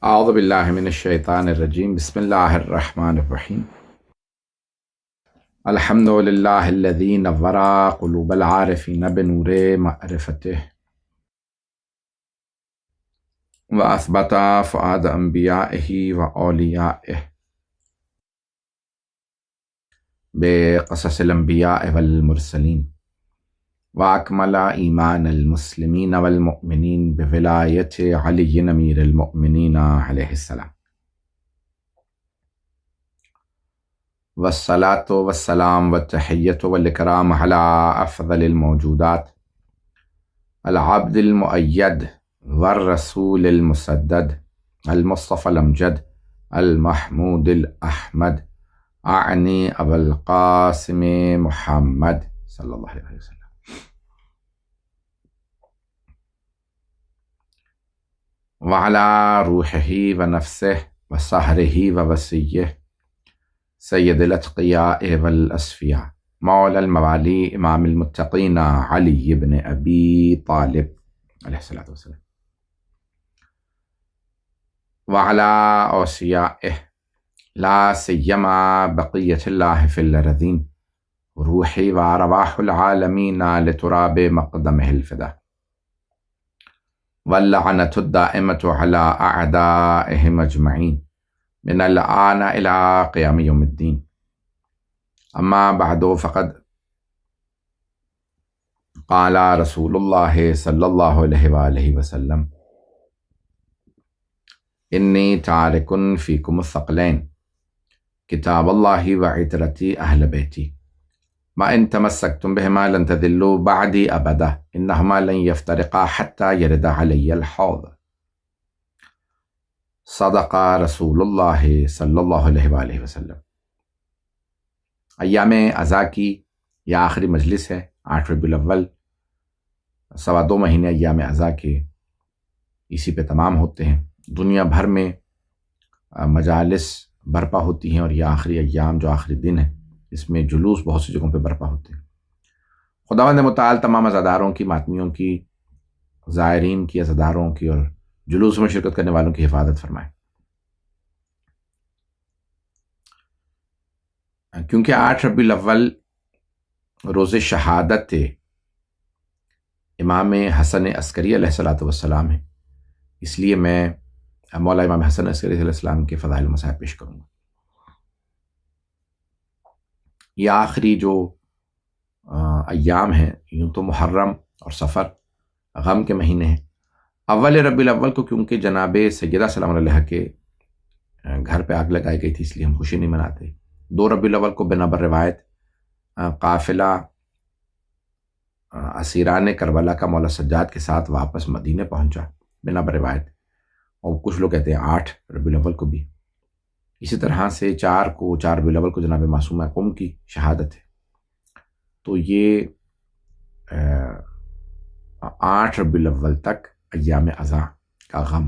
اعوذ باللہ من الشیطان الرجیم بسم اللہ الرحمن الرحیم الحمد للہ الذی نور قلوب العارفین بنور معرفتہ واثبت فؤاد انبیائہ واولیائہ بقصص الانبیاء والمرسلین واکمل ایمان المسلمین والمؤمنین بولایت علی امیر المؤمنین علیہ السلام والصلاة والسلام والتحیۃ والاکرام علی افضل الموجودات العبد المؤید والرسول المسدد المصطفى الامجد المحمود الاحمد اعنی ابو القاسم محمد صلی اللہ علیہ وسلم وعلى روحه ونفسه وسحره ووصيه سید الاتقیاء والاسفیاء مولا الموالی امام المتقین علی بن ابی طالب علیہ الصلوۃ والسلام وعلى اوصیائه لا سیما بقیۃ اللہ فی الارضین روحی وارواح العالمین لتراب مقدمہ الفدا واللعنة الدائمة على أعدائهم أجمعين من الآن إلى قيام يوم الدين أما بعد فقد قال رسول الله صلى الله عليه وآله وسلم إني تارك فيكم الثقلين كتاب الله وعترتي أهل بيتي ما إن تمسكتم بهما لن تذلوا بعدي أبدا إنهما لن يفترقا حتى يرد علي الحوض صدق رسول اللہ صلی اللہ علیہ وآلہ وسلم۔ ایام عزا کی یہ آخری مجلس ہے 8 ربیع الاول، 2.25 مہینے ایام عزا کے اسی پہ تمام ہوتے ہیں۔ دنیا بھر میں مجالس برپا ہوتی ہیں اور یہ آخری ایام جو آخری دن ہے اس میں جلوس بہت سی جگہوں پہ برپا ہوتے ہیں۔ خداوند متعال تمام عزاداروں کی، ماتمیوں کی، زائرین کی، عزاداروں کی اور جلوس میں شرکت کرنے والوں کی حفاظت فرمائے۔ کیونکہ 8 ربیع الاول روز شہادت امام حسن عسکری علیہ السلام ہے، اس لیے میں مولا امام حسن عسکری علیہ السلام کے فضائل مصائب پیش کروں گا۔ یہ آخری جو ایام ہیں، یوں تو محرم اور سفر غم کے مہینے ہیں۔ اول ربیع الاول کو کیونکہ جناب سیدہ سلام علیہ کے گھر پہ آگ لگائی گئی تھی، اس لیے ہم خوشی نہیں مناتے۔ 2 ربیع الاول کو بنا بر روایت قافلہ اسیران کربلا کا مولا سجاد کے ساتھ واپس مدینے پہنچا بنا بر روایت، اور کچھ لوگ کہتے ہیں 8 ربیع الاول کو بھی۔ اسی طرح سے 4 ربیع الاول کو جناب معصومہ قم کی شہادت ہے۔ تو یہ 8 ربیع الاول تک ایام عزا کا غم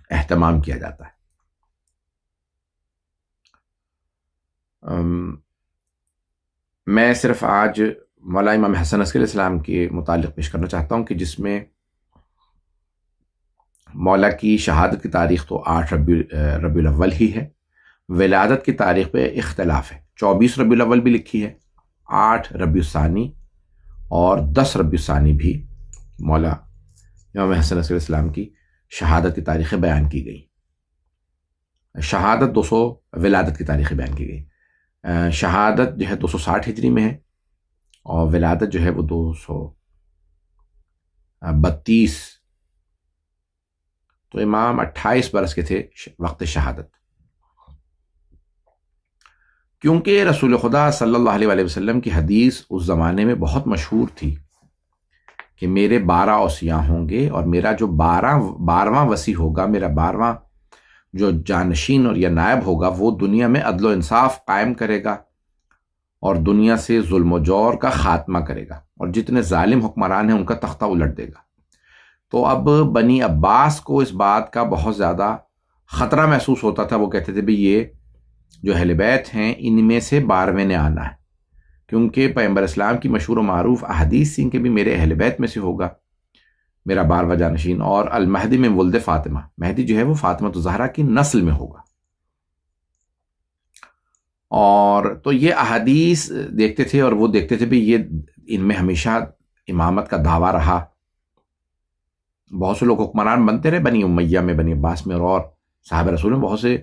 اہتمام کیا جاتا ہے۔ میں صرف آج مولا امام حسن عسکری علیہ السلام کے متعلق پیش کرنا چاہتا ہوں کہ جس میں مولا کی شہادت کی تاریخ تو 8 ربیع الاول ہی ہے، ولادت کی تاریخ پہ اختلاف ہے۔ 24 ربیع الاول بھی لکھی ہے، 8 ربیع الثانی اور 10 ربیع الثانی بھی مولا امام حسن عسکری علیہ السلام کی شہادت کی تاریخیں بیان کی گئی۔ شہادت 200 ولادت کی تاریخیں بیان کی گئی۔ شہادت جو ہے 260 ہجری میں ہے اور ولادت جو ہے وہ 232، تو امام 28 برس کے تھے وقت شہادت۔ کیونکہ رسول خدا صلی اللہ علیہ وآلہ وسلم کی حدیث اس زمانے میں بہت مشہور تھی کہ میرے 12 اوصیاء ہوں گے اور میرا جو 12واں وصی ہوگا، میرا 12واں جو جانشین اور یا نائب ہوگا، وہ دنیا میں عدل و انصاف قائم کرے گا اور دنیا سے ظلم و جور کا خاتمہ کرے گا، اور جتنے ظالم حکمران ہیں ان کا تختہ الٹ دے گا۔ تو اب بنی عباس کو اس بات کا بہت زیادہ خطرہ محسوس ہوتا تھا۔ وہ کہتے تھے بھی یہ جو اہل بیت ہیں ان میں سے 12ویں نے آنا ہے، کیونکہ پیغمبر اسلام کی مشہور و معروف احادیث ہیں کہ بھی میرے اہل بیت میں سے ہوگا۔ میرا بارواں جانشین، اور المہدی من ولد فاطمہ، مہدی جو ہے وہ فاطمہ الزہرا کی نسل میں ہوگا۔ اور تو یہ احادیث دیکھتے تھے، اور وہ دیکھتے تھے بھی یہ ان میں ہمیشہ امامت کا دعویٰ رہا۔ بہت سے لوگ حکمران بنتے رہے بنی امیہ میں، بنی عباس میں، اور صحابہ رسول میں بہت سے،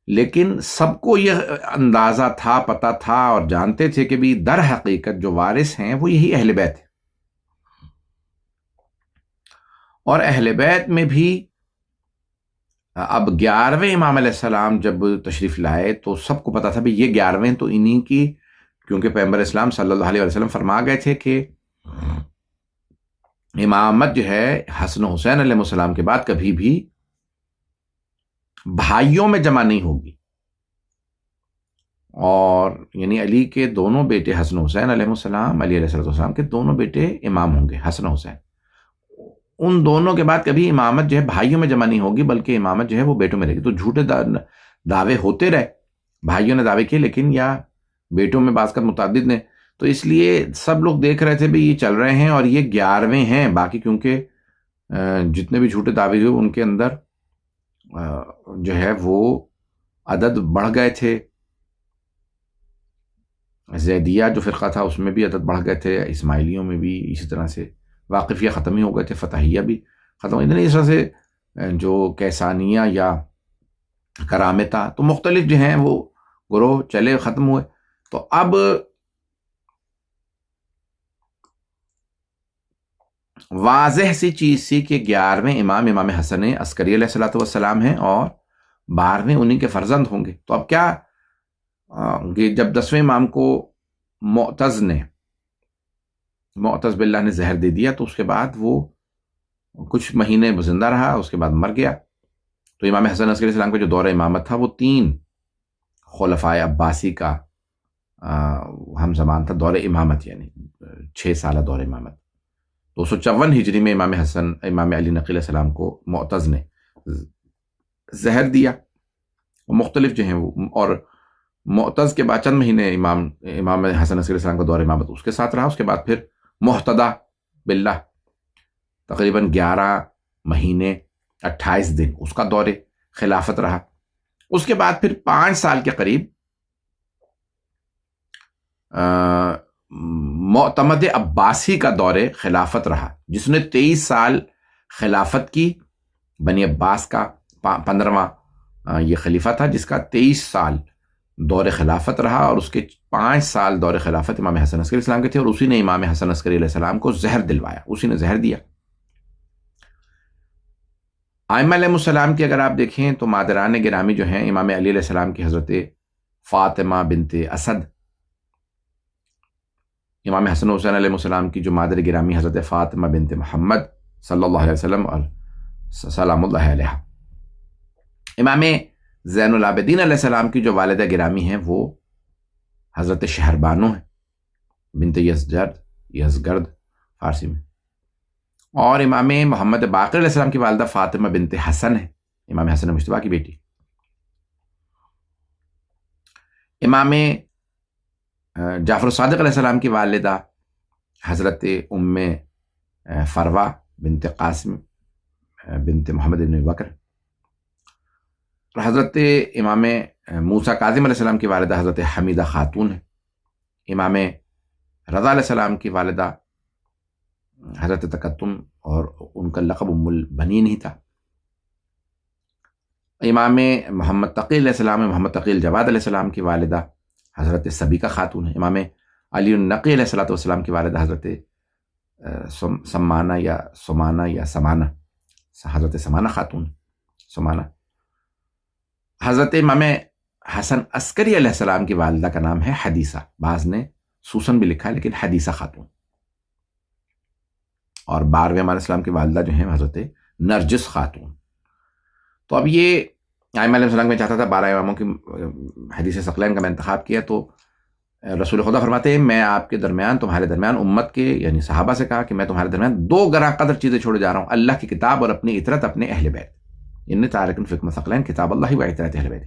لیکن سب کو یہ اندازہ تھا، پتہ تھا، اور جانتے تھے کہ بھی در حقیقت جو وارث ہیں وہ یہی اہل بیت ہیں۔ اور اہل بیت میں بھی اب 11ویں امام علیہ السلام جب تشریف لائے تو سب کو پتا تھا بھی یہ 11ویں تو انہی کی، کیونکہ پیغمبر اسلام صلی اللہ علیہ وسلم فرما گئے تھے کہ امامت جو ہے حسن و حسین علیہ السلام کے بعد کبھی بھی بھائیوں میں جمع نہیں ہوگی، اور یعنی علی کے دونوں بیٹے حسن و حسین علیہ السلام، علی علیہ السلام کے دونوں بیٹے امام ہوں گے، حسن و حسین، ان دونوں کے بعد کبھی امامت جو ہے بھائیوں میں جمع نہیں ہوگی، بلکہ امامت جو ہے وہ بیٹوں میں رہے گی۔ تو جھوٹے دعوے ہوتے رہے، بھائیوں نے دعوے کیے لیکن یا بیٹوں میں بعض کا متعدد نے، تو اس لیے سب لوگ دیکھ رہے تھے بھی یہ چل رہے ہیں اور یہ 11ویں ہیں، باقی کیونکہ جتنے بھی جھوٹے دعوے ہوئے ان کے اندر جو ہے وہ عدد بڑھ گئے تھے۔ زیدیہ جو فرقہ تھا اس میں بھی عدد بڑھ گئے تھے، اسماعیلیوں میں بھی اسی طرح سے، واقفیہ ختم ہی ہو گئے تھے، فتحیہ بھی ختم ہو گئے، اس طرح سے جو کیسانیہ یا کرامتہ، تو مختلف جو ہیں وہ گروہ چلے، ختم ہوئے۔ تو اب واضح سی چیز سی کہ 11ویں امام حسن عسکری علیہ السلام ہیں اور 12ویں انہی کے فرزند ہوں گے۔ تو اب کیا کہ جب 10ویں امام کو معتز باللہ نے زہر دے دیا تو اس کے بعد وہ کچھ مہینے زندہ رہا، اس کے بعد مر گیا۔ تو امام حسن عسکری علیہ السلام کا جو دور امامت تھا وہ 3 خلفائے عباسی کا ہم زمان تھا دور امامت، یعنی 6 سالہ دور امامت۔ 254 ہجری میں امام علی نقی علیہ السلام کو معتز نے زہر دیا، مختلف جو ہیں وہ، اور معتز کے بعد چند مہینے امام حسن عسکری علیہ السلام کا دور امامت اس کے ساتھ رہا۔ اس کے بعد پھر محتدی باللہ تقریباً 11 مہینے 28 دن اس کا دور خلافت رہا۔ اس کے بعد پھر 5 سال کے قریب معتمد عباسی کا دور خلافت رہا، جس نے 23 سال خلافت کی۔ بنی عباس کا 15واں یہ خلیفہ تھا جس کا 23 سال دور خلافت رہا، اور اس کے 5 سال دور خلافت امام حسن عسکری علیہ السلام کے تھے، اور اسی نے امام حسن عسکری علیہ السلام کو زہر دلوایا، اسی نے زہر دیا۔ ائمہ علیہ السلام کی اگر آپ دیکھیں تو مادران گرامی جو ہیں امام علی علیہ السلام کی حضرت فاطمہ بنت اسد، امام حسن حسین علیہ السلام کی جو مادر گرامی حضرت فاطمہ بنت محمد صلی اللہ علیہ وسلم اور سلام اللہ علیہ، امام زین العابدین علیہ السلام کی جو والدہ گرامی ہیں وہ حضرت شہربانو ہیں بنت یزگرد فارسی میں، اور امام محمد باقر علیہ السلام کی والدہ فاطمہ بنت حسن ہے، امام حسن مجتبیٰ کی بیٹی۔ امام جعفر الصادق علیہ السلام کی والدہ حضرت ام فروہ بنت قاسم بنت محمد بن بکر، اور حضرت امام موسیٰ کاظم علیہ السلام کی والدہ حضرت حمیدہ خاتون ہے۔ امام رضا علیہ السلام کی والدہ حضرت تکتم، اور ان کا لقب ام البنین ہی تھا۔ امام محمد تقی علیہ السلام، محمد تقی الجواد علیہ السلام کی والدہ حضرت سبیکہ خاتون ہے۔ امام علی النقی علیہ السلام کی والدہ حضرت سمانہ یا سمانہ حضرت سمانہ خاتون سمانہ۔ حضرت امام حسن عسکری علیہ السلام کی والدہ کا نام ہے حدیثہ، بعض نے سوسن بھی لکھا ہے لیکن حدیثہ خاتون، اور 12ویں امام السلام کی والدہ جو ہیں حضرت نرجس خاتون۔ تو اب یہ ائمہ علیہ السلام میں چاہتا تھا 12 اماموں کی حدیث ثقلین کا میں انتخاب کیا، تو رسول خدا فرماتے ہیں میں آپ کے درمیان، تمہارے درمیان امت کے یعنی صحابہ سے کہا کہ میں تمہارے درمیان 2 گراں قدر چیزیں چھوڑے جا رہا ہوں، اللہ کی کتاب اور اپنی اطرت اپنے اہل بیت، ان تارکن فی الثقلین کتاب اللہ و اطرت اہل بیت،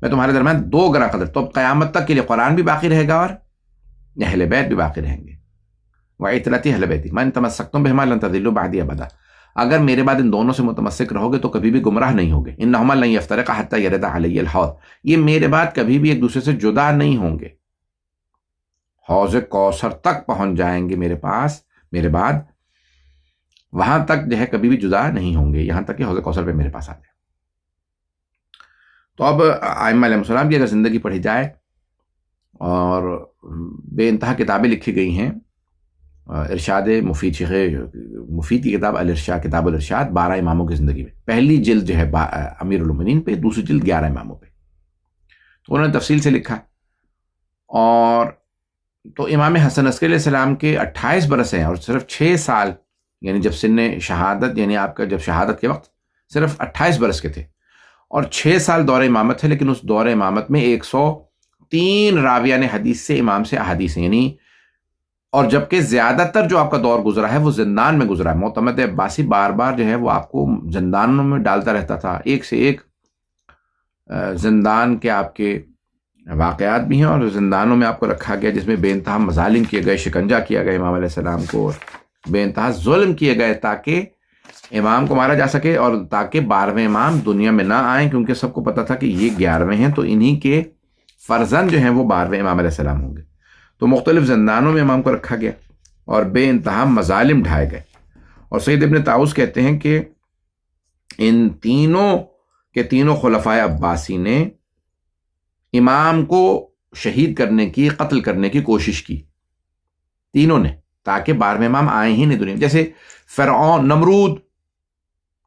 میں تمہارے درمیان 2 گراں قدر، تو اب قیامت تک کے لیے قرآن بھی باقی رہے گا اور اہل بیت بھی باقی رہیں گے۔ وعترتی اہل بیتی من تمسکتم بہما لن تضلوا بعدی ابدا، اگر میرے بعد ان دونوں سے متمسک رہو گے تو کبھی بھی گمراہ نہیں ہوگے. انہما لن یفترقا حتی یرد علی الحوض، یہ میرے بعد کبھی بھی ایک دوسرے سے جدا نہیں ہوں گے، حوض کوثر تک پہنچ جائیں گے میرے پاس میرے بعد، وہاں تک جو ہے کبھی بھی جدا نہیں ہوں گے، یہاں تک کہ حوض کوثر پہ میرے پاس آ جائے. تو اب ائمہ علیہ السلام کی اگر زندگی پڑھی جائے، اور بے انتہا کتابیں لکھی گئی ہیں. ارشاد مفید، شیخ مفید کی کتاب الارشاد، کتاب الارشاد 12 اماموں کی زندگی میں، پہلی جلد جو ہے امیر المومنین پہ، دوسری جلد 11 اماموں پہ، تو انہوں نے تفصیل سے لکھا. اور تو امام حسن عسکری علیہ السلام کے 28 برس ہیں، اور صرف 6 سال، یعنی جب سن شہادت، یعنی آپ کا جب شہادت کے وقت صرف 28 برس کے تھے، اور 6 سال دور امامت ہے. لیکن اس دور امامت میں 103 راویان حدیث سے امام سے احادیث ہیں، یعنی، اور جبکہ زیادہ تر جو آپ کا دور گزرا ہے وہ زندان میں گزرا ہے. معتمد عباسی بار بار جو ہے وہ آپ کو زندانوں میں ڈالتا رہتا تھا، ایک سے ایک زندان کے آپ کے واقعات بھی ہیں، اور زندانوں میں آپ کو رکھا گیا جس میں بے انتہا مظالم کیے گئے، شکنجہ کیا گیا امام علیہ السلام کو، بے انتہا ظلم کیے گئے تاکہ امام کو مارا جا سکے، اور تاکہ 12ویں امام دنیا میں نہ آئیں، کیونکہ سب کو پتا تھا کہ یہ 11ویں ہیں، تو انہی کے فرزند جو ہیں وہ 12ویں امام علیہ السلام ہوں گے. تو مختلف زندانوں میں امام کو رکھا گیا اور بے انتہا مظالم ڈھائے گئے. اور سید ابن طاؤس کہتے ہیں کہ ان تینوں کے تینوں خلفائے عباسی نے امام کو شہید کرنے کی، قتل کرنے کی کوشش کی، تینوں نے، تاکہ 12ویں امام آئیں ہی نہیں دنیا. جیسے فرعون،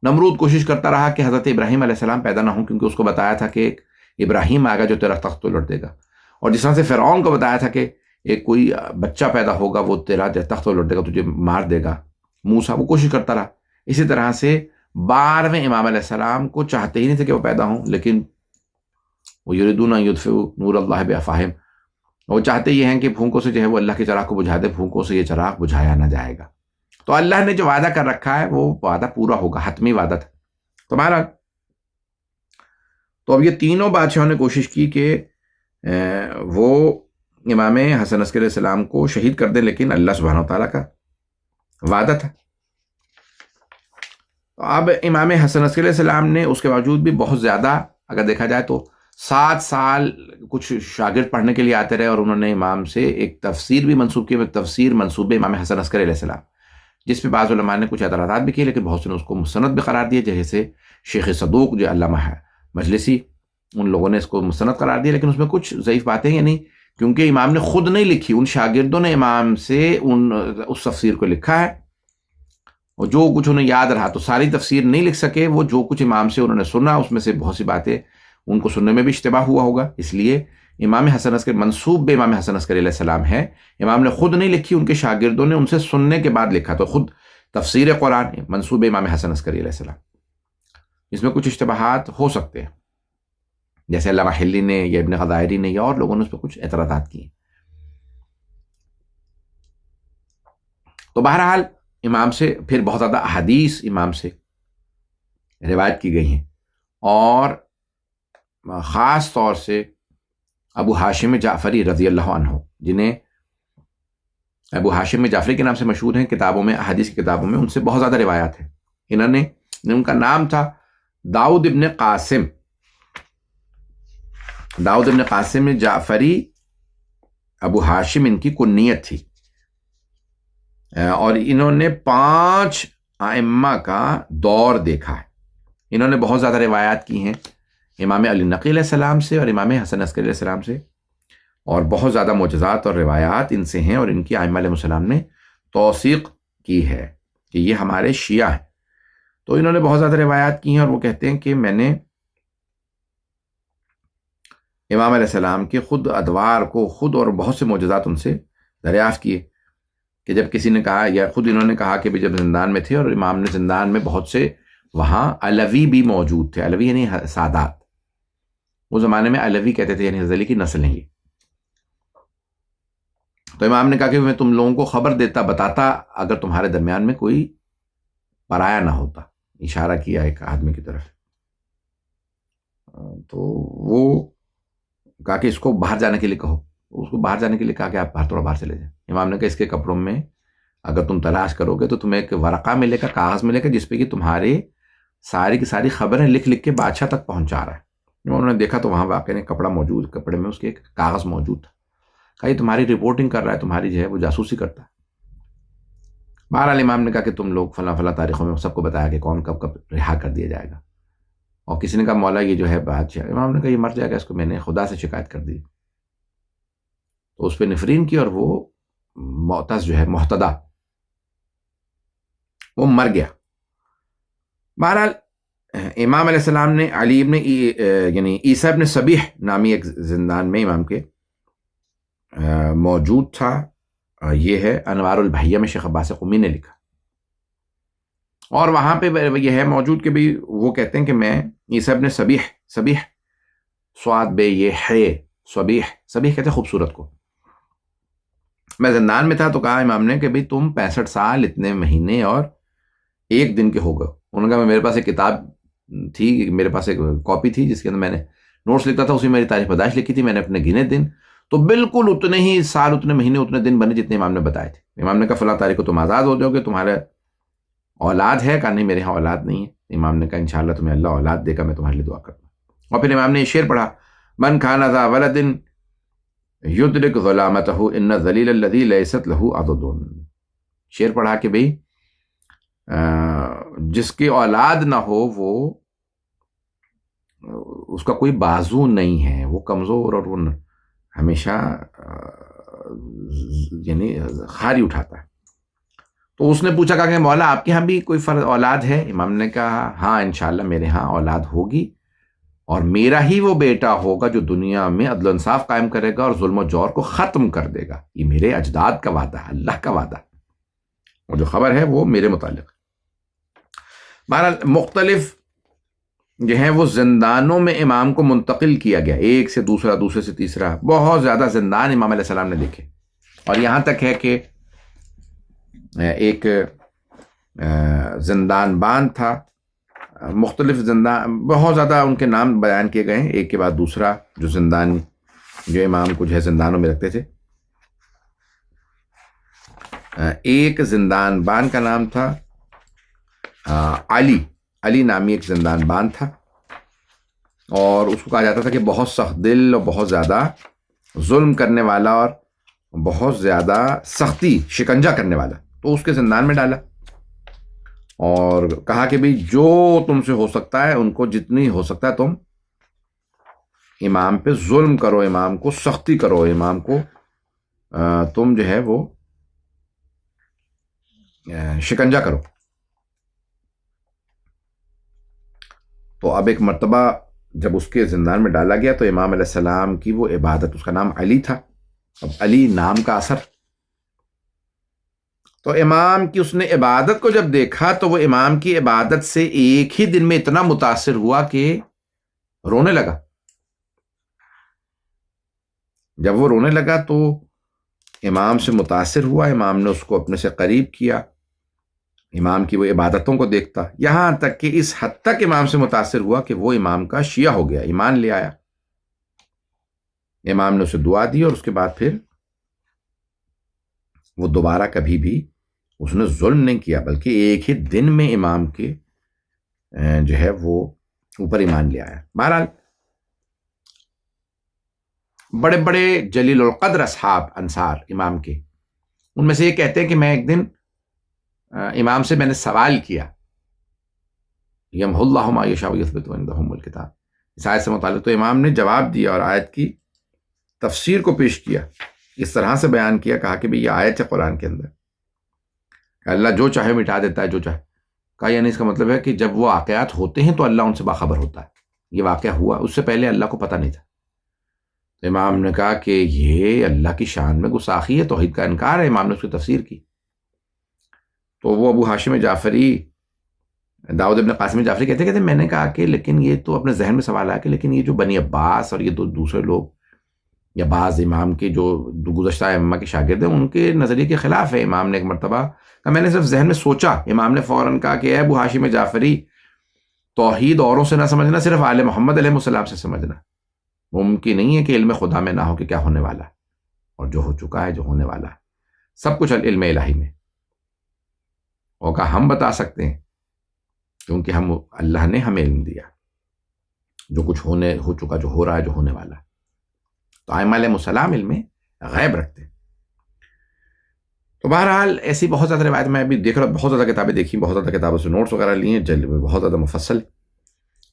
نمرود کوشش کرتا رہا کہ حضرت ابراہیم علیہ السلام پیدا نہ ہوں، کیونکہ اس کو بتایا تھا کہ ایک ابراہیم آئے گا جو تیرا تخت تو لٹ دے گا. اور جس طرح سے فرعون کو بتایا تھا کہ ایک کوئی بچہ پیدا ہوگا وہ تیرا تخت تو لٹ دے گا، تجھے مار دے گا. موسیٰ وہ کوشش کرتا رہا. اسی طرح سے 12ویں امام علیہ السلام کو چاہتے ہی نہیں تھے کہ وہ پیدا ہوں، لیکن وہ یریدون ان یطفئوا نور اللہ بافواہہم، وہ چاہتے یہ ہیں کہ پھونکوں سے جو ہے وہ اللہ کے چراغ کو بجھا دے، پھونکوں سے یہ چراغ بجھایا نہ جائے گا. تو اللہ نے جو وعدہ کر رکھا ہے وہ وعدہ پورا ہوگا، حتمی وعدہ تھا. تو بہرحال، تو اب یہ تینوں بادشاہوں نے کوشش کی کہ وہ امام حسن عسکری علیہ السلام کو شہید کر دیں، لیکن اللہ سبحانہ وتعالیٰ کا وعدہ تھا. تو اب امام حسن عسکری علیہ السلام نے اس کے باوجود بھی بہت زیادہ، اگر دیکھا جائے تو 7 سال کچھ شاگرد پڑھنے کے لیے آتے رہے، اور انہوں نے امام سے ایک تفسیر بھی منسوب کی، تفسیر منسوب امام حسن عسکری علیہ السلام، جس پہ بعض علماء نے کچھ اعتراضات بھی کیے، لیکن بہت سے نے اس کو مستند بھی قرار دیے، جیسے شیخ صدوق جو علامہ ہے مجلسی، ان لوگوں نے اس کو مستند قرار دیا. لیکن اس میں کچھ ضعیف باتیں، یعنی کیونکہ امام نے خود نہیں لکھی، ان شاگردوں نے امام سے اس تفسیر کو لکھا ہے، اور جو کچھ انہیں یاد رہا، تو ساری تفسیر نہیں لکھ سکے وہ، جو کچھ امام سے انہوں نے سنا اس میں سے بہت سی باتیں ان کو سننے میں بھی اشتباہ ہوا ہوگا. اس لیے امام حسن عسکری منسوب امام حسن عسکری علیہ السلام ہے، امام نے خود نہیں لکھی، ان کے شاگردوں نے ان سے سننے کے بعد لکھا. تو خود تفسیر قرآن منسوب امام حسن عسکری علیہ السلام، اس میں کچھ اشتباہات ہو سکتے ہیں، جیسے علامہ حلی نے یا ابن غدائری نے یا اور لوگوں نے اس پہ کچھ اعتراضات کیے. تو بہرحال امام سے پھر بہت زیادہ احادیث امام سے روایت کی گئی ہیں، اور خاص طور سے ابو ہاشم جعفری رضی اللہ عنہ، جنہیں ابو ہاشم جعفری کے نام سے مشہور ہیں کتابوں میں، احادیث کی کتابوں میں، ان سے بہت زیادہ روایات ہیں. ان کا نام تھا داؤد ابن قاسم، داؤد ابن قاسم جعفری، ابو ہاشم ان کی کنیت تھی. اور انہوں نے 5 ائمہ کا دور دیکھا ہے. انہوں نے بہت زیادہ روایات کی ہیں امام علی نقی علیہ السلام سے اور امام حسن عسکری علیہ السلام سے، اور بہت زیادہ معجزات اور روایات ان سے ہیں، اور ان کی ائمہ علیہ السلام نے توثیق کی ہے کہ یہ ہمارے شیعہ ہیں. تو انہوں نے بہت زیادہ روایات کی ہیں، اور وہ کہتے ہیں کہ میں نے امام علیہ السلام کے خود ادوار کو، خود اور بہت سے معجزات ان سے دریافت کیے، کہ جب کسی نے کہا، یا خود انہوں نے کہا کہ جب زندان میں تھے اور امام نے زندان میں بہت سے وہاں علوی بھی موجود تھے، علوی یعنی سادات، وہ زمانے میں علوی کہتے تھے، یعنی حضرت علی کی نسل ہیں یہ. تو امام نے کہا کہ میں تم لوگوں کو خبر دیتا، بتاتا، اگر تمہارے درمیان میں کوئی پرایا نہ ہوتا. اشارہ کیا ایک آدمی کی طرف. تو وہ کہا کہ اس کو باہر جانے کے لیے کہو، اس کو باہر جانے کے لیے کہا کہ آپ باہر، تھوڑا باہر چلے جائیں. امام نے کہا اس کے کپڑوں میں اگر تم تلاش کرو گے تو تمہیں ایک ورقہ ملے گا، کاغذ ملے گا، جس پہ کہ تمہارے ساری کی ساری خبریں لکھ لکھ کے بادشاہ تک پہنچا رہا ہے۔ انہوں نے دیکھا تو وہاں واقعی نے کپڑا موجود، کپڑے میں اس کے ایک کاغذ موجود تھا، کہا یہ تمہاری رپورٹنگ کر رہا ہے، تمہاری جو ہے وہ جاسوسی کرتا ہے۔ بہرحال امام نے کہا کہ تم لوگ فلاں فلاں تاریخوں میں سب کو بتایا کہ کون کب کب رہا کر دیا جائے گا، اور کسی نے کہا مولا یہ جو ہے بادشاہ، امام نے کہا یہ مر جائے گا، اس کو میں نے خدا سے شکایت کر دی، تو اس پہ نفرین کی، اور وہ معتز جو ہے محتدا وہ مر گیا۔ بہرحال امام علیہ السلام نے علی ابن یعنی عیسیٰ ابن صبیح نامی ایک زندان میں امام کے موجود تھا، یہ ہے انوار البحیہ میں شیخ عباس قمی نے لکھا، اور وہاں پہ یہ ہے موجود کہ بھی وہ کہتے ہیں کہ میں عیسیٰ ابن صبیح، صبیح سواد بے یہ ہے صبیح، صبیح کہتے ہیں خوبصورت کو، میں زندان میں تھا، تو کہا امام نے کہ بھئی تم 65 سال اتنے مہینے اور 1 دن کے ہو گئے۔ انہوں نے کہا میرے پاس ایک کتاب تھی، میرے پاس ایک کاپی تھی جس کے اندر میں نے نوٹس لکھتا تھا، اسی میری تاریخ پیدائش لکھی تھی، میں نے اپنے گنے دن، تو بالکل اتنے ہی سال، اتنے مہینے، اتنے دن بنے جتنے امام نے بتائے تھے۔ امام نے کہا فلاں تاریخ کو تم آزاد ہو جاؤ گے، تمہارے اولاد ہے؟ کہا نہیں میرے ہاں اولاد نہیں ہے۔ امام نے کہا انشاءاللہ تمہیں اللہ اولاد دے گا، میں تمہارے لیے دعا کرتا ہوں۔ اور پھر امام نے یہ شعر پڑھا، من کھانا ذا ولد یدرک ظلامتہ ان الذلیل الذی لیست لہ عضد، شعر پڑھا کہ بھئی جس کی اولاد نہ ہو وہ اس کا کوئی بازو نہیں ہے، وہ کمزور اور وہ ہمیشہ یعنی خاری اٹھاتا ہے۔ تو اس نے پوچھا، کہا کہ مولا آپ کے ہاں بھی کوئی فرد اولاد ہے؟ امام نے کہا ہاں انشاءاللہ میرے ہاں اولاد ہوگی، اور میرا ہی وہ بیٹا ہوگا جو دنیا میں عدل و انصاف قائم کرے گا اور ظلم و جور کو ختم کر دے گا۔ یہ میرے اجداد کا وعدہ ہے، اللہ کا وعدہ ہے، اور جو خبر ہے وہ میرے متعلق۔ بہرحال مختلف جو ہیں وہ زندانوں میں امام کو منتقل کیا گیا، ایک سے دوسرا، دوسرے سے تیسرا، بہت زیادہ زندان امام علیہ السلام نے دیکھے، اور یہاں تک ہے کہ ایک زندان بان تھا، مختلف زندان، بہت زیادہ ان کے نام بیان کیے گئے ہیں، ایک کے بعد دوسرا جو زندان جو امام کو جو ہے زندانوں میں رکھتے تھے۔ ایک زندان بان کا نام تھا علی نامی ایک زندان بان تھا، اور اس کو کہا جاتا تھا کہ بہت سخت دل اور بہت زیادہ ظلم کرنے والا اور بہت زیادہ سختی شکنجہ کرنے والا، تو اس کے زندان میں ڈالا، اور کہا کہ بھئی جو تم سے ہو سکتا ہے ان کو جتنی ہو سکتا ہے تم امام پہ ظلم کرو، امام کو سختی کرو، امام کو تم جو ہے وہ شکنجہ کرو۔ تو اب ایک مرتبہ جب اس کے زندان میں ڈالا گیا تو امام علیہ السلام کی وہ عبادت، اس کا نام علی تھا، اب علی نام کا اثر، تو امام کی اس نے عبادت کو جب دیکھا تو وہ امام کی عبادت سے ایک ہی دن میں اتنا متاثر ہوا کہ رونے لگا۔ جب وہ رونے لگا تو امام سے متاثر ہوا، امام نے اس کو اپنے سے قریب کیا، امام کی وہ عبادتوں کو دیکھتا، یہاں تک کہ اس حد تک امام سے متاثر ہوا کہ وہ امام کا شیعہ ہو گیا، ایمان لے آیا۔ امام نے اسے دعا دی، اور اس کے بعد پھر وہ دوبارہ کبھی بھی اس نے ظلم نہیں کیا، بلکہ ایک ہی دن میں امام کے جو ہے وہ اوپر ایمان لے آیا۔ بہرحال بڑے بڑے جلیل القدر اصحاب انصار امام کے، ان میں سے یہ کہتے ہیں کہ میں ایک دن امام سے میں نے سوال کیا، یمحو اللہ ما یشاء ویثبت وعندہ ام الکتاب، اس آیت سے متعلق، تو امام نے جواب دیا اور آیت کی تفسیر کو پیش کیا، اس طرح سے بیان کیا، کہا کہ بھی یہ آیت ہے قرآن کے اندر، اللہ جو چاہے مٹا دیتا ہے، جو چاہے، کہا یعنی اس کا مطلب ہے کہ جب وہ واقعات ہوتے ہیں تو اللہ ان سے باخبر ہوتا ہے، یہ واقعہ ہوا، اس سے پہلے اللہ کو پتہ نہیں تھا۔ تو امام نے کہا کہ یہ اللہ کی شان میں گستاخی ہے، توحید کا انکار ہے، امام نے اس کی تفسیر کی۔ تو وہ ابو ہاشم جعفری، داؤد ابن قاسم جعفری کہتے میں نے کہا کہ لیکن یہ تو اپنے ذہن میں سوال آیا کہ لیکن یہ جو بنی عباس اور یہ دوسرے لوگ یا بعض امام کے جو گزشتہ ائمہ کے شاگرد ہیں ان کے نظریے کے خلاف ہے۔ امام نے ایک مرتبہ کہا، میں نے صرف ذہن میں سوچا، امام نے فوراً کہا کہ اے ابو ہاشم جعفری، توحید اوروں سے نہ سمجھنا، صرف آل محمد علیہ السلام سے سمجھنا، ممکن نہیں ہے کہ علم خدا میں نہ ہو کہ کیا ہونے والا ہے، اور جو ہو چکا ہے، جو ہونے والا ہے، سب کچھ علم الہی میں۔ اور کہا ہم بتا سکتے ہیں کیونکہ اللہ نے ہمیں علم دیا جو کچھ ہو چکا، جو ہو رہا ہے، جو ہونے والا ہے۔ تو ائمہ علیہم السلام علم غیب رکھتے ہیں۔ تو بہرحال ایسی بہت زیادہ روایت میں ابھی دیکھ رہا ہوں، بہت زیادہ کتابیں دیکھی، بہت زیادہ کتابوں سے نوٹس وغیرہ لیے ہیں، بہت زیادہ مفصل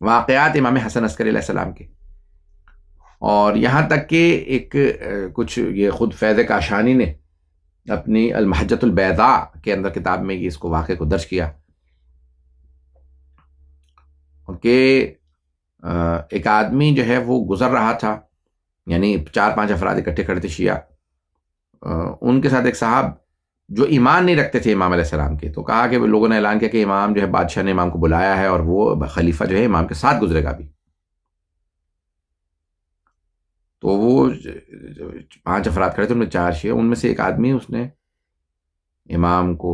واقعات امام حسن عسکری علیہ السلام کے، اور یہاں تک کہ ایک کچھ یہ خود فیض کاشانی نے اپنی المحجۃ البیضاء کے اندر کتاب میں اس کو واقعے کو درج کیا کہ ایک آدمی جو ہے وہ گزر رہا تھا، یعنی 4-5 افراد اکٹھے کھڑے تھے شیعہ، ان کے ساتھ ایک صاحب جو ایمان نہیں رکھتے تھے امام علیہ السلام کے، تو کہا کہ لوگوں نے اعلان کیا کہ امام جو ہے، بادشاہ نے امام کو بلایا ہے اور وہ خلیفہ جو ہے امام کے ساتھ گزرے گا بھی۔ تو وہ 5 افراد کھڑے تھے، ان میں 4 شیعہ، ان میں سے ایک آدمی اس نے امام کو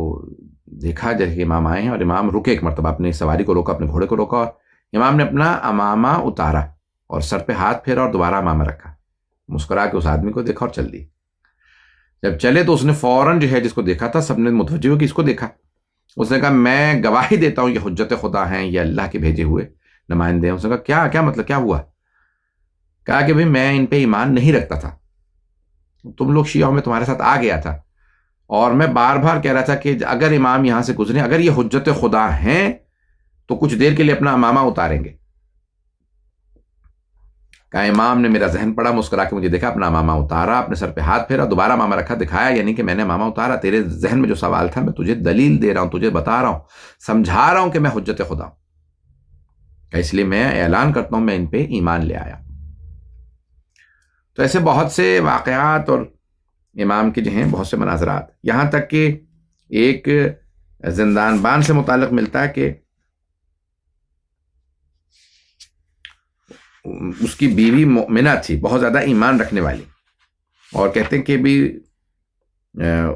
دیکھا جیسے کہ امام آئے ہیں، اور امام رکے، ایک مرتبہ اپنی سواری کو روکا، اپنے گھوڑے کو روکا، اور امام نے اپنا امامہ اتارا اور سر پہ ہاتھ پھیرا اور دوبارہ امامہ رکھا، مسکرا کے اس آدمی کو دیکھا اور چل دی۔ جب چلے تو اس نے فوراً جو ہے، جس کو دیکھا تھا، سب نے متوجہ ہو کہ اس کو دیکھا، اس نے کہا میں گواہی دیتا ہوں یہ حجت خدا ہیں، یہ اللہ کے بھیجے ہوئے نمائندے ہیں۔ اس نے کہا کیا مطلب، کیا ہوا؟ کہا کہ بھئی میں ان پہ ایمان نہیں رکھتا تھا، تم لوگ شیعوں میں تمہارے ساتھ آ گیا تھا، اور میں بار بار کہہ رہا تھا کہ اگر امام یہاں سے گزرے، اگر یہ حجت خدا ہیں تو کچھ دیر کے لیے اپنا امامہ اتاریں گے۔ کہا امام نے میرا ذہن پڑا، مسکرا کے مجھے دیکھا، اپنا امامہ اتارا، اپنے سر پہ ہاتھ پھیرا، دوبارہ امامہ رکھا، دکھایا یعنی کہ میں نے امامہ اتارا، تیرے ذہن میں جو سوال تھا میں تجھے دلیل دے رہا ہوں، تجھے بتا رہا ہوں، سمجھا رہا ہوں کہ میں حجت خدا ہوں، اس لیے میں اعلان کرتا ہوں میں ان پہ ایمان لے آیا۔ تو ایسے بہت سے واقعات اور امام کے جو ہیں بہت سے مناظرات، یہاں تک کہ ایک زندان بان سے متعلق ملتا ہے کہ اس کی بیوی مؤمنہ تھی، بہت زیادہ ایمان رکھنے والی، اور کہتے ہیں کہ بھی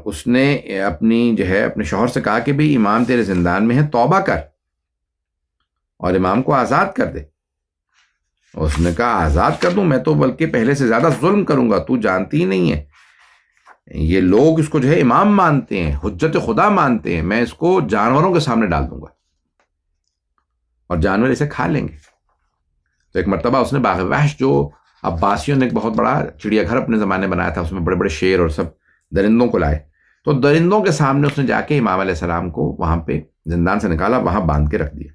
اس نے اپنے شوہر سے کہا کہ بھی امام تیرے زندان میں ہے، توبہ کر اور امام کو آزاد کر دے۔ اس نے کہا آزاد کر دوں؟ میں تو بلکہ پہلے سے زیادہ ظلم کروں گا، تو جانتی ہی نہیں ہے یہ لوگ اس کو جو ہے امام مانتے ہیں، حجت خدا مانتے ہیں، میں اس کو جانوروں کے سامنے ڈال دوں گا اور جانور اسے کھا لیں گے۔ تو ایک مرتبہ اس نے باغ وحش، جو عباسیوں نے ایک بہت بڑا چڑیا گھر اپنے زمانے بنایا تھا، اس میں بڑے بڑے شیر اور سب درندوں کو لائے، تو درندوں کے سامنے اس نے جا کے امام علیہ السلام کو وہاں پہ زندان سے نکالا، وہاں باندھ کے رکھ دیا۔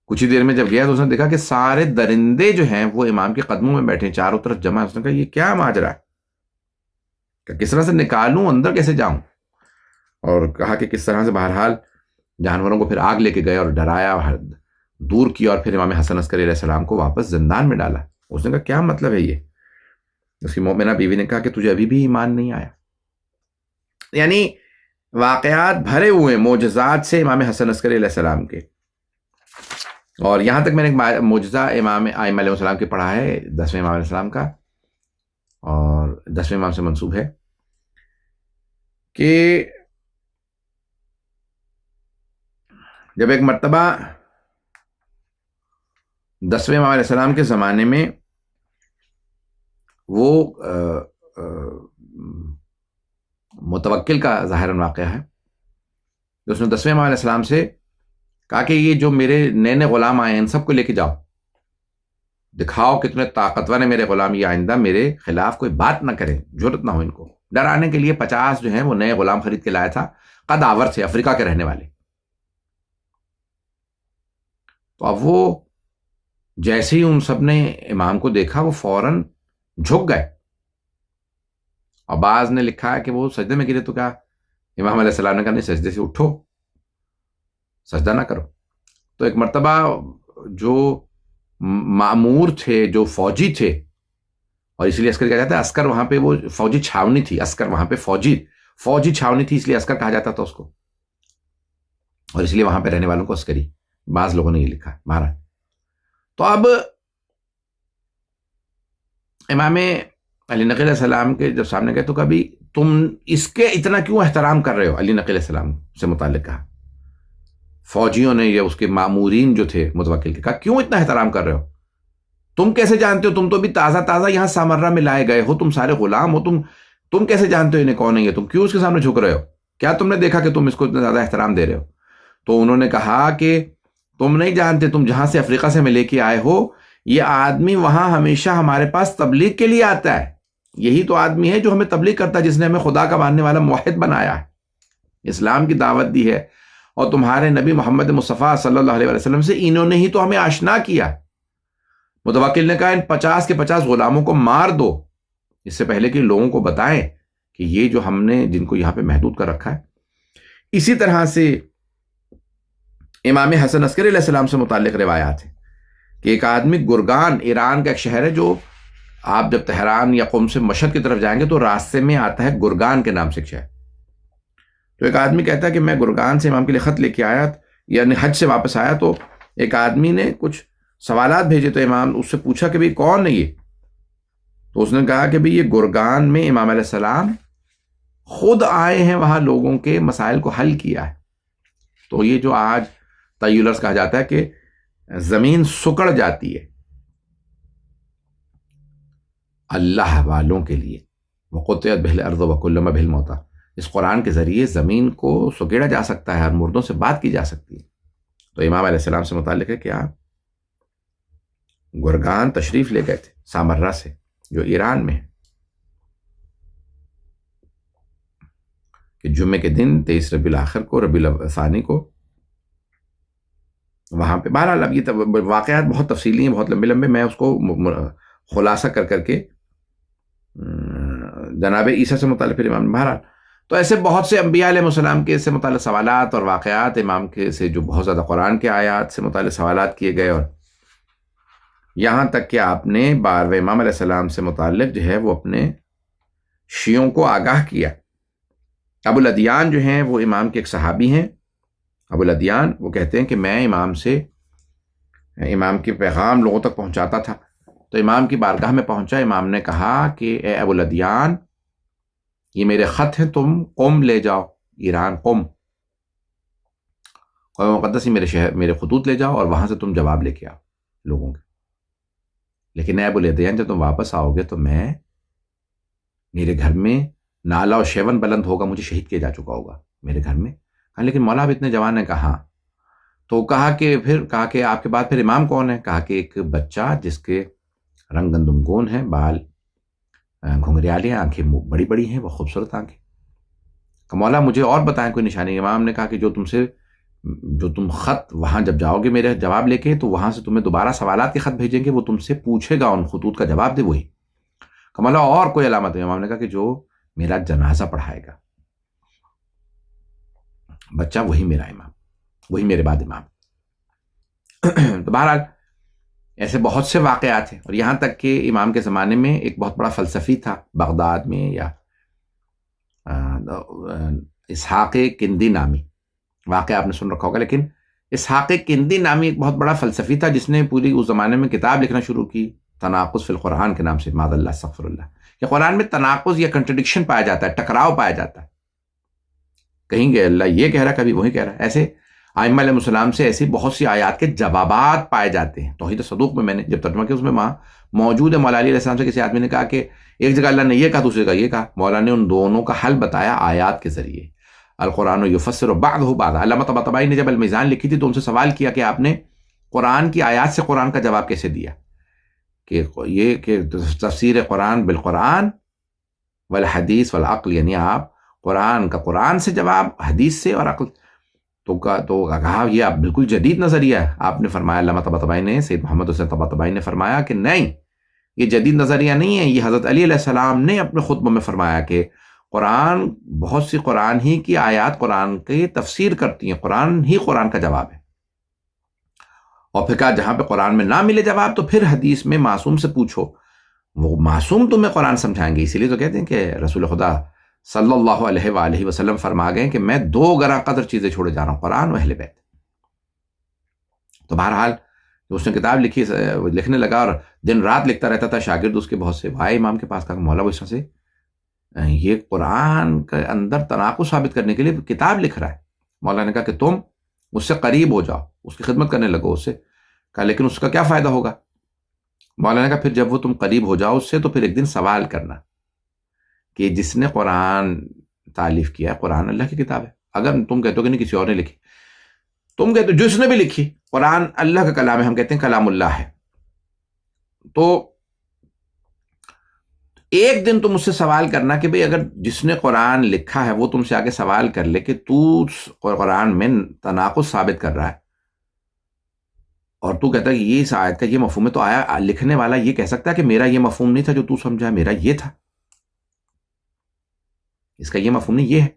کچھ ہی دیر میں جب گیا تو اس نے دیکھا کہ سارے درندے جو ہیں وہ امام کے قدموں میں بیٹھے، چاروں طرف جمع۔ اس نے کہا یہ کیا ماجرا ہے، کہ کس طرح سے نکالوں، اندر کیسے جاؤں؟ اور کہا کہ کس طرح سے بہرحال جانوروں کو پھر آگ لے کے گئے اور ڈرایا، دور کیا، اور پھر امام حسن عسکری علیہ السلام کو واپس زندان میں ڈالا۔ اس نے کہا کیا مطلب ہے یہ؟ اس کی مومنہ بیوی نے کہا کہ تجھے ابھی بھی ایمان نہیں آیا۔ یعنی واقعات بھرے ہوئے معجزات سے امام حسن عسکری علیہ السلام کے، اور یہاں تک میں نے ایک معجزہ امام ائمہ علیہ السلام کے پڑھا ہے، 10ویں امام علیہ السلام کا، اور 10ویں امام سے منسوب ہے، کہ جب ایک مرتبہ 10ویں امام علیہ السلام کے زمانے میں وہ متوکل کا ظاہراً واقعہ ہے، تو اس نے 10ویں امام علیہ السلام سے کہا کہ یہ جو میرے نئے نئے غلام آئے ہیں ان سب کو لے کے جاؤ، دکھاؤ کتنے طاقتور ہیں میرے غلام، یہ آئندہ میرے خلاف کوئی بات نہ کریں، جرأت نہ ہو ان کو۔ ڈرانے کے لیے 50 جو ہیں وہ نئے غلام خرید کے لایا تھا، قد آور سے، افریقہ کے رہنے والے۔ تو اب وہ جیسے ہی ان سب نے امام کو دیکھا وہ فوراً جھک گئے، اور بعض نے لکھا ہے کہ وہ سجدے میں گرے، تو کہا امام علیہ السلام نے کہا نہیں، سجدے سے اٹھو، سجدہ نہ کرو۔ تو ایک مرتبہ جو مامور تھے، جو فوجی تھے، اور اس لیے عسکر کہا جاتا ہے، عسکر وہاں پہ وہ فوجی چھاونی تھی، عسکر وہاں پہ فوجی چھاونی تھی، اس لیے عسکر کہا جاتا تھا اس کو، اور اس لیے وہاں پہ رہنے والوں کو عسکری، بعض لوگوں نے یہ لکھا مہاراج۔ تو اب امام علی نقی علیہ السلام کے جب سامنے گئے تو کبھی تم اس کے اتنا کیوں احترام کر رہے ہو؟ علی نقی علیہ السلام سے متعلق کہا، فوجیوں نے یا اس کے مامورین جو تھے متوکل کے، کہا کیوں اتنا احترام کر رہے ہو؟ تم کیسے جانتے ہو؟ تم تو بھی تازہ یہاں سامرہ میں لائے گئے ہو، تم سارے غلام ہو، تم کیسے جانتے ہو انہیں کون ہے یہ؟ تم کیوں اس کے سامنے جھک رہے ہو؟ کیا تم نے دیکھا کہ تم اس کو اتنا زیادہ احترام دے رہے ہو؟ تو انہوں نے کہا کہ تم نہیں جانتے، تم جہاں سے افریقہ سے میں لے کے آئے ہو، یہ آدمی وہاں ہمیشہ ہمارے پاس تبلیغ کے لیے آتا ہے، یہی تو آدمی ہے جو ہمیں تبلیغ کرتا ہے، جس نے ہمیں خدا کا ماننے والا موحد بنایا ہے، اسلام کی دعوت دی ہے، اور تمہارے نبی محمد مصطفیٰ صلی اللہ علیہ وسلم سے انہوں نے ہی تو ہمیں آشنا کیا۔ متوکل نے کہا ان 50 کے 50 غلاموں کو مار دو، اس سے پہلے کہ لوگوں کو بتائیں کہ یہ جو ہم نے جن کو یہاں پہ محدود کر رکھا ہے۔ اسی طرح سے امام حسن عسکری علیہ السلام سے متعلق روایات ہیں کہ ایک آدمی گرگان، ایران کا ایک شہر ہے جو آپ جب تہران یا قم سے مشہد کی طرف جائیں گے تو راستے میں آتا ہے گرگان کے نام سے ایک شہر۔ تو ایک آدمی کہتا ہے کہ میں گرگان سے امام کے لیے خط لے کے آیا، یعنی حج سے واپس آیا، تو ایک آدمی نے کچھ سوالات بھیجے، تو امام اس سے پوچھا کہ بھئی کون ہے یہ؟ تو اس نے کہا کہ بھئی یہ گرگان میں امام علیہ السلام خود آئے ہیں، وہاں لوگوں کے مسائل کو حل کیا ہے۔ تو یہ جو آج تیولرز کہا جاتا ہے کہ زمین سکڑ جاتی ہے اللہ والوں کے لیے، وقطعت بہ الارض وکلما بہ الموتى، اس قرآن کے ذریعے زمین کو سکیڑا جا سکتا ہے اور مردوں سے بات کی جا سکتی ہے۔ تو امام علیہ السلام سے متعلق ہے کہ آپ گرگان تشریف لے گئے تھے سامرا سے، جو ایران میں ہے، کہ جمعے کے دن 23 ربیع الاخر کو، ربیع الثانی کو وہاں پہ۔ بہرحال اب یہ واقعات بہت تفصیلی ہیں، بہت لمبے لمبے، میں اس کو خلاصہ کر کے جناب عیسیٰ سے متعلق پھر امام، بہرحال تو ایسے بہت سے انبیاء علیہ السلام کے سے متعلق سوالات اور واقعات، امام کے سے جو بہت زیادہ قرآن کے آیات سے متعلق سوالات کیے گئے، اور یہاں تک کہ آپ نے 12ویں امام علیہ السلام سے متعلق جو ہے وہ اپنے شیعوں کو آگاہ کیا۔ ابو الادیان جو ہیں وہ امام کے ایک صحابی ہیں، ابو الادیان، وہ کہتے ہیں کہ میں امام کے پیغام لوگوں تک پہنچاتا تھا، تو امام کی بارگاہ میں پہنچا، امام نے کہا کہ اے ابو الادیان، یہ میرے خط ہیں، تم قم لے جاؤ، ایران قم مقدس ہی میرے خطوط لے جاؤ، اور وہاں سے تم جواب لے کے آؤ لوگوں کے۔ لیکن اے ابو الادیان، جب تم واپس آؤ گے تو میرے گھر میں نالا اور شیون بلند ہوگا، مجھے شہید کیا جا چکا ہوگا میرے گھر میں۔ کہا لیکن مولا آپ اتنے جوان ہیں، کہا تو کہا کہ آپ کے بعد پھر امام کون ہے؟ کہا کہ ایک بچہ جس کے رنگ گندم گون ہے، بال گھنگریالے، آنکھیں بڑی بڑی ہیں، وہ خوبصورت آنکھیں۔ کہ مولا مجھے اور بتائیں کوئی نشانی۔ امام نے کہا کہ جو تم خط وہاں جب جاؤ گے میرے جواب لے کے، تو وہاں سے تمہیں دوبارہ سوالات کے خط بھیجیں گے، وہ تم سے پوچھے گا، ان خطوط کا جواب دے وہی۔ کہ مولا اور کوئی علامت ہے؟ امام نے کہا کہ جو میرا جنازہ پڑھائے گا بچہ، وہی میرا امام، وہی میرے بعد امام۔ تو بہرحال ایسے بہت سے واقعات ہیں، اور یہاں تک کہ امام کے زمانے میں ایک بہت بڑا فلسفی تھا بغداد میں، یا اسحاق کندی نامی، واقعہ آپ نے سن رکھا ہوگا، لیکن اسحاق کندی نامی ایک بہت بڑا فلسفی تھا جس نے پوری اس زمانے میں کتاب لکھنا شروع کی، تناقض فی القرآن کے نام سے، معاذ اللہ استغفر اللہ، کہ قرآن میں تناقض یا کنٹرڈکشن پایا جاتا ہے، ٹکراؤ پایا جاتا ہے، کہیں گے اللہ یہ کہہ رہا، کبھی وہی کہہ رہا ہے۔ ایسے ائمہ علیہ السلام سے ایسی بہت سی آیات کے جوابات پائے جاتے ہیں۔ توحید صدوق میں نے جب ترجمہ کیا، اس میں وہاں موجود ہے، مولا علی علیہ السلام سے کسی آدمی نے کہا کہ ایک جگہ اللہ نے یہ کہا، دوسری جگہ یہ کہا، مولا نے ان دونوں کا حل بتایا آیات کے ذریعے۔ القرآن یفسر بعضہ بعضا، علامہ طباطبائی نے جب المیزان لکھی تھی تو ان سے سوال کیا کہ آپ نے قرآن کی آیات سے قرآن کا جواب کیسے دیا، کہ یہ کہ تفسیر قرآن بالقرآن والحدیث والعقل، یعنی آپ قرآن کا قرآن سے جواب، حدیث سے اور عقل۔ تو کہا یہ آپ بالکل جدید نظریہ ہے۔ آپ نے فرمایا، علامہ طباطبائی نے، سید محمد حسین طباطبائی نے فرمایا کہ نہیں، یہ جدید نظریہ نہیں ہے، یہ حضرت علی علیہ السلام نے اپنے خطبہ میں فرمایا کہ قرآن، بہت سی قرآن ہی کی آیات قرآن کی تفسیر کرتی ہیں، قرآن ہی قرآن کا جواب ہے۔ اور پھر کہا جہاں پہ قرآن میں نہ ملے جواب تو پھر حدیث میں معصوم سے پوچھو، وہ معصوم تمہیں قرآن سمجھائیں گے۔ اسی لیے تو کہتے ہیں کہ رسول خدا صلی اللہ علیہ وآلہ وسلم فرما گئے کہ میں 2 گراں قدر چیزیں چھوڑے جا رہا ہوں، قرآن و اہل بیت۔ تو بہرحال اس نے کتاب لکھی، لکھنے لگا اور دن رات لکھتا رہتا تھا، شاگرد اس کے بہت سے بھائی امام کے پاس، کہا کہ مولا وہ اس طرح سے یہ قرآن کے اندر تناقض ثابت کرنے کے لیے کتاب لکھ رہا ہے۔ مولا نے کہا کہ تم اس سے قریب ہو جاؤ، اس کی خدمت کرنے لگو اس سے۔ کہا لیکن اس کا کیا فائدہ ہوگا؟ مولا نے کہا پھر جب وہ تم قریب ہو جاؤ اس سے تو پھر ایک دن سوال کرنا کہ جس نے قرآن تعلیف کیا ہے، قرآن اللہ کی کتاب ہے. اگر تم کہتے ہو کہ نہیں کسی اور نے لکھی، تم کہتے ہو جس نے بھی لکھی، قرآن اللہ کا کلام ہے، ہم کہتے ہیں کلام اللہ ہے. تو ایک دن تم مجھ سے سوال کرنا کہ بھئی اگر جس نے قرآن لکھا ہے وہ تم سے آگے سوال کر لے کہ تو قرآن میں تناقض ثابت کر رہا ہے، اور تو کہتا ہے کہ یہ اس آیت کا یہ مفہوم ہے، تو آیا لکھنے والا یہ کہہ سکتا ہے کہ میرا یہ مفہوم نہیں تھا جو تو سمجھا، میرا یہ تھا، اس کا یہ مفہوم نہیں، یہ ہے.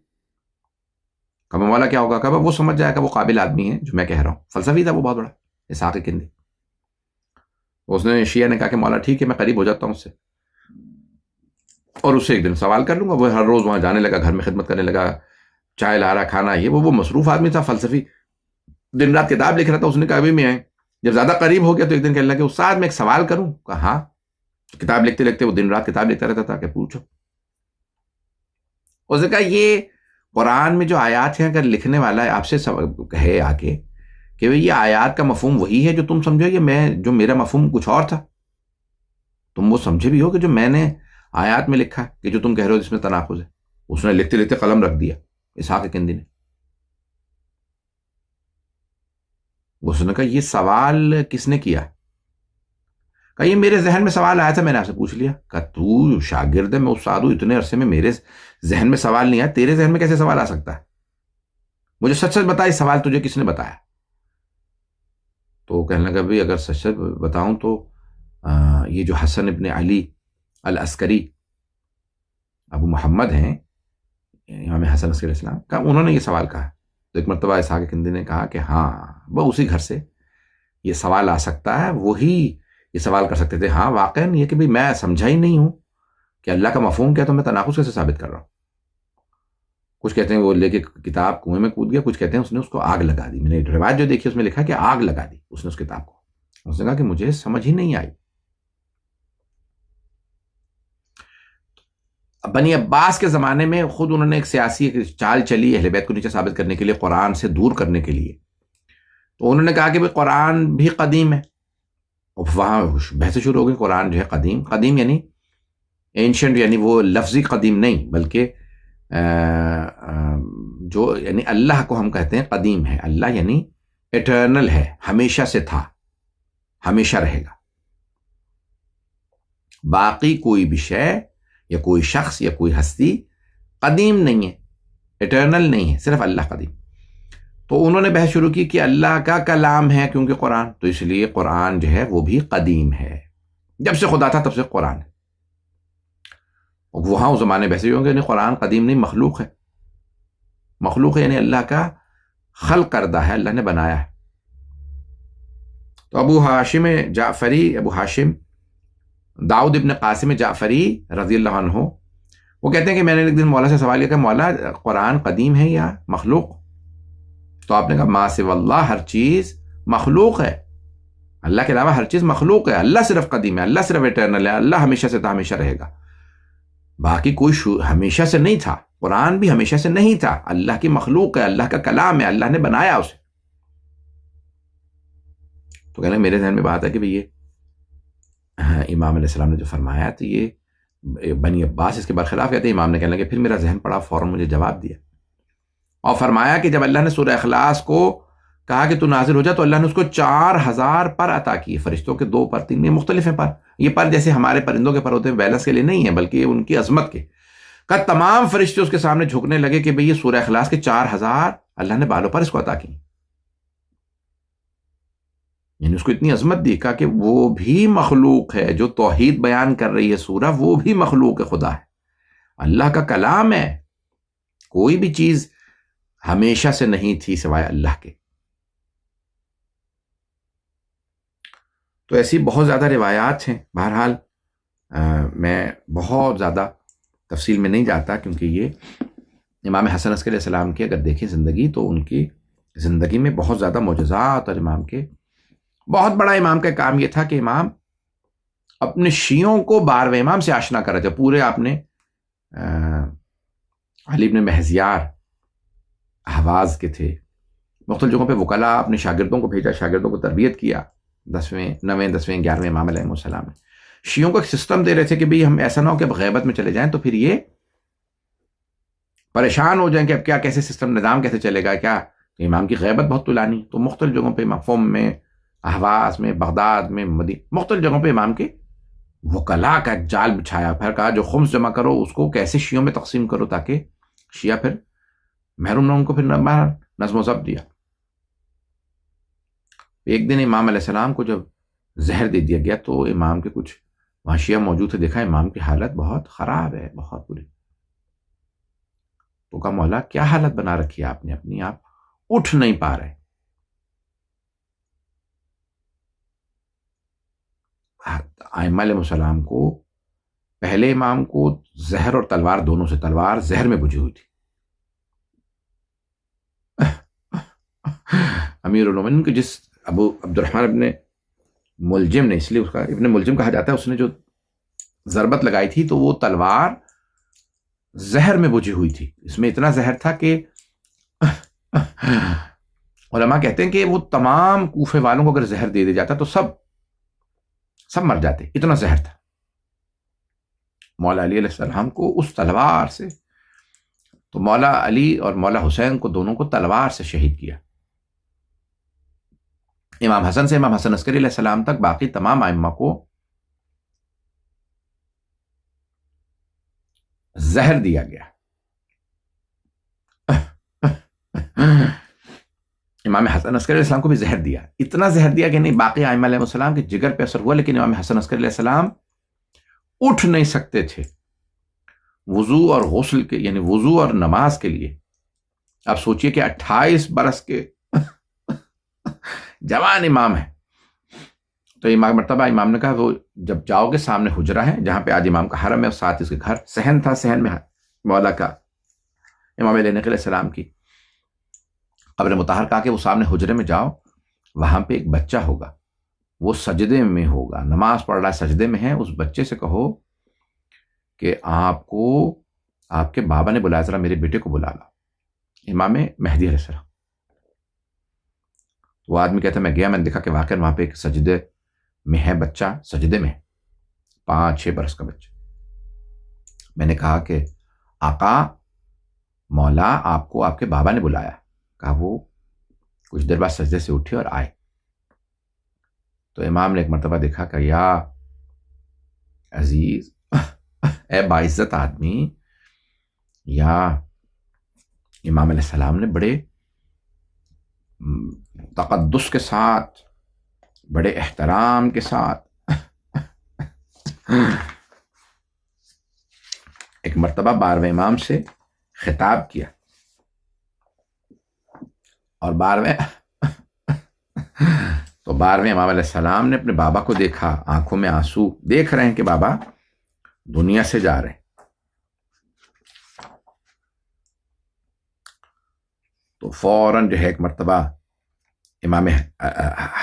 کہا والا کیا ہوگا؟ کہ وہ سمجھ جائے گا، وہ قابل آدمی ہے جو میں کہہ رہا ہوں. فلسفی تھا وہ بہت بڑا، اسحاق کندی. اس نے شیعہ نے کہا کہ مولا ٹھیک ہے، میں قریب ہو جاتا ہوں اس سے، اور اس سے ایک دن سوال کر لوں گا. وہ ہر روز وہاں جانے لگا، گھر میں خدمت کرنے لگا، چائے لا رہا، کھانا یہ وہ مصروف آدمی تھا، فلسفی، دن رات کتاب لکھ رہا تھا. اس نے کہا ابھی میں آئے. جب زیادہ قریب ہو گیا تو ایک دن کہنے لگا کہ استاد میں ایک سوال کروں؟ کہا ہاں. کتاب لکھتے لکھتے وہ دن رات کتاب لکھتا رہتا تھا کہ پوچھو. اس نے کہا یہ قرآن میں جو آیات ہیں اگر لکھنے والا آپ سے کہے آ کے کہ یہ آیات کا مفہوم وہی ہے جو تم سمجھو، یہ میں جو میرا مفہوم کچھ اور تھا، تم وہ سمجھے بھی ہو کہ جو میں نے آیات میں لکھا کہ جو تم کہہ رہے ہو جس میں تناقض ہے. اس نے لکھتے لکھتے قلم رکھ دیا، اسحاق کندی نے. اس نے کہا یہ سوال کس نے کیا؟ کہا یہ میرے ذہن میں سوال آیا تھا، میں نے آپ سے پوچھ لیا. کہا تو شاگرد ہے، میں استاد ہوں، اتنے عرصے میں میرے ذہن میں سوال نہیں آیا، تیرے ذہن میں کیسے سوال آ سکتا ہے؟ مجھے سچ سچ بتا، یہ سوال تجھے کس نے بتایا؟ تو کہنے لگا بھائی اگر سچ سچ بتاؤں تو یہ جو حسن ابن علی العسکری ابو محمد ہیں، امام حسن عسکری علیہ السلام کا، انہوں نے یہ سوال کہا. تو ایک مرتبہ اسحاق کندی نے کہا کہ ہاں وہ اسی گھر سے یہ سوال آ سکتا ہے، وہی یہ سوال کر سکتے تھے. ہاں واقعاً یہ کہ بھائی میں سمجھا ہی نہیں ہوں کہ اللہ کا مفہوم کیا، تو میں تناقض کیسے ثابت کر رہا ہوں. کچھ کہتے ہیں وہ لے کے کتاب کنویں میں کود گیا، کچھ کہتے ہیں اس نے اس کو آگ لگا دی. میں نے روایت جو دیکھی اس میں لکھا کہ آگ لگا دی اس نے اس کتاب کو. اس نے کہا کہ مجھے سمجھ ہی نہیں آئی. بنی عباس کے زمانے میں خود انہوں نے ایک سیاسی چال چلی اہل بیت کو نیچے ثابت کرنے کے لیے، قرآن سے دور کرنے کے لیے. تو انہوں نے کہا کہ بھائی قرآن بھی قدیم ہے. وہاں بحث شروع ہو گئی، قرآن جو ہے قدیم، قدیم یعنی اینشنٹ، یعنی وہ لفظی قدیم نہیں بلکہ جو یعنی اللہ کو ہم کہتے ہیں قدیم ہے. اللہ یعنی ایٹرنل ہے، ہمیشہ سے تھا، ہمیشہ رہے گا. باقی کوئی بھی شے یا کوئی شخص یا کوئی ہستی قدیم نہیں ہے، ایٹرنل نہیں ہے، صرف اللہ قدیم. تو انہوں نے بحث شروع کی کہ اللہ کا کلام ہے کیونکہ قرآن، تو اس لیے قرآن جو ہے وہ بھی قدیم ہے، جب سے خدا تھا تب سے قرآن ہے. وہاں اس زمانے بحث ہوں گے نہیں، قرآن قدیم نہیں، مخلوق ہے. مخلوق ہے یعنی اللہ کا خلق کردہ ہے، اللہ نے بنایا ہے. تو ابو ہاشم جعفری، ابو ہاشم داؤد ابن قاسم جعفری رضی اللہ عنہ، وہ کہتے ہیں کہ میں نے ایک دن مولا سے سوال کیا کہ مولا قرآن قدیم ہے یا مخلوق؟ تو آپ نے کہا ما سوی اللہ، ہر چیز مخلوق ہے، اللہ کے علاوہ ہر چیز مخلوق ہے. اللہ صرف قدیم ہے، اللہ صرف ایٹرنل ہے، اللہ ہمیشہ سے تھا، ہمیشہ رہے گا. باقی کوئی ہمیشہ سے نہیں تھا، قرآن بھی ہمیشہ سے نہیں تھا، اللہ کی مخلوق ہے، اللہ کا کلام ہے، اللہ نے بنایا اسے. تو کہنا میرے ذہن میں بات ہے کہ بھئی یہ امام علیہ السلام نے جو فرمایا تو یہ بنی عباس اس کے برخلاف کہتے ہیں. امام نے کہنے لگے، پھر میرا ذہن پڑا، فوراً مجھے جواب دیا اور فرمایا کہ جب اللہ نے سورہ اخلاص کو کہا کہ تو نازل ہو جا، تو اللہ نے اس کو 4000 پر عطا کیے. فرشتوں کے 2 پر 3 مختلف ہیں پر، یہ پر جیسے ہمارے پرندوں کے پر ہوتے ہیں بیلنس کے لیے نہیں ہیں بلکہ ان کی عظمت کے. کہ تمام فرشتے اس کے سامنے جھکنے لگے کہ بھئی یہ سورہ اخلاص کے 4000 اللہ نے بالوں پر اس کو عطا کی، یعنی اس کو اتنی عظمت دی. کہا کہ وہ بھی مخلوق ہے، جو توحید بیان کر رہی ہے سورہ، وہ بھی مخلوق خدا ہے، اللہ کا کلام ہے. کوئی بھی چیز ہمیشہ سے نہیں تھی سوائے اللہ کے. تو ایسی بہت زیادہ روایات ہیں. بہرحال میں بہت زیادہ تفصیل میں نہیں جاتا کیونکہ یہ امام حسن عسکری علیہ السلام کی اگر دیکھیں زندگی تو ان کی زندگی میں بہت زیادہ معجزات، اور امام کے بہت بڑا امام کا کام یہ تھا کہ امام اپنے شیعوں کو 12ویں امام سے آشنا کر رہے تھے. پورے آپ نے علی بن مہزیار احواز کے تھے، مختلف جگہوں پہ وکلاء اپنے شاگردوں کو بھیجا، شاگردوں کو تربیت کیا. 10ویں 9ویں 10ویں 11ویں امام علیہ السلام نے شیعوں کو ایک سسٹم دے رہے تھے کہ بھئی ہم ایسا نہ ہو کہ اب غیبت میں چلے جائیں تو پھر یہ پریشان ہو جائیں کہ اب کیا کیسے سسٹم نظام کیسے چلے گا کیا. امام کی غیبت بہت طولانی، تو مختلف جگہوں پہ مفہوم میں، اہواز میں، بغداد میں، مختلف جگہوں پہ امام کے وکلاء کا ایک جال بچھایا. پھر کہا جو خمس جمع کرو اس کو کیسے شیعوں میں تقسیم کرو تاکہ شیعہ پھر محروم نہ، ان کو پھر نظم و ضبط دیا. ایک دن امام علیہ السلام کو جب زہر دے دیا گیا تو امام کے کچھ وہاں شیعہ موجود تھے، دیکھا امام کی حالت بہت خراب ہے، بہت بری. تو کہا مولا کیا حالت بنا رکھی ہے آپ نے اپنی، آپ اٹھ نہیں پا رہے. ائمہ علیہ السلام کو پہلے امام کو زہر اور تلوار دونوں سے، تلوار زہر میں بجھی ہوئی تھی. امیر المومنین کے جس ابو عبد الرحمن ابن ملجم نے، اس لیے اس کا ابن ملجم کہا جاتا ہے، اس نے جو ضربت لگائی تھی تو وہ تلوار زہر میں بجھی ہوئی تھی. اس میں اتنا زہر تھا کہ علماء کہتے ہیں کہ وہ تمام کوفے والوں کو اگر زہر دے دیا جاتا تو سب مر جاتے، اتنا زہر تھا. مولا علی علیہ السلام کو اس تلوار سے، تو مولا علی اور مولا حسین کو دونوں کو تلوار سے شہید کیا. امام حسن سے امام حسن عسکری علیہ السلام تک باقی تمام ائمہ کو زہر دیا گیا. امام حسن عسکری علیہ السلام کو بھی زہر دیا، اتنا زہر دیا کہ نہیں باقی ائمہ علیہ السلام کے جگر پہ اثر ہوا، لیکن امام حسن عسکری علیہ السلام اٹھ نہیں سکتے تھے. وضو اور غسل کے، یعنی وضو اور نماز کے لیے، اب سوچئے کہ 28 برس کے جوان امام ہے. تو ایک مرتبہ امام نے کہا وہ جب جاؤ گے سامنے حجرہ ہے جہاں پہ آج امام کا حرم ہے، اور ساتھ اس کے گھر صحن تھا، صحن میں مولا کا امام علیہ السلام کی قبر مطہر، کہا کہ وہ سامنے حجرے میں جاؤ، وہاں پہ ایک بچہ ہوگا، وہ سجدے میں ہوگا، نماز پڑھ رہا ہے، سجدے میں ہے. اس بچے سے کہو کہ آپ کو آپ کے بابا نے بلایا، ذرا میرے بیٹے کو بلا لا، امام مہدی علیہ السلام. وہ آدمی کہتا ہے میں گیا، میں نے دیکھا کہ واقعا وہاں پہ ایک سجدے میں ہے بچہ، سجدے میں 5-6 برس کا بچہ. میں نے کہا کہ آقا مولا آپ کو آپ کے بابا نے بلایا. کہا وہ کچھ دیر بعد سجدے سے اٹھے اور آئے. تو امام نے ایک مرتبہ دیکھا کہ یا عزیز، اے باعزت آدمی، یا امام علیہ السلام نے بڑے تقدس کے ساتھ، بڑے احترام کے ساتھ ایک مرتبہ 12ویں امام سے خطاب کیا، اور 12ویں امام علیہ السلام نے اپنے بابا کو دیکھا، آنکھوں میں آنسو، دیکھ رہے ہیں کہ بابا دنیا سے جا رہے ہیں. تو فوراً جو ہے ایک مرتبہ امام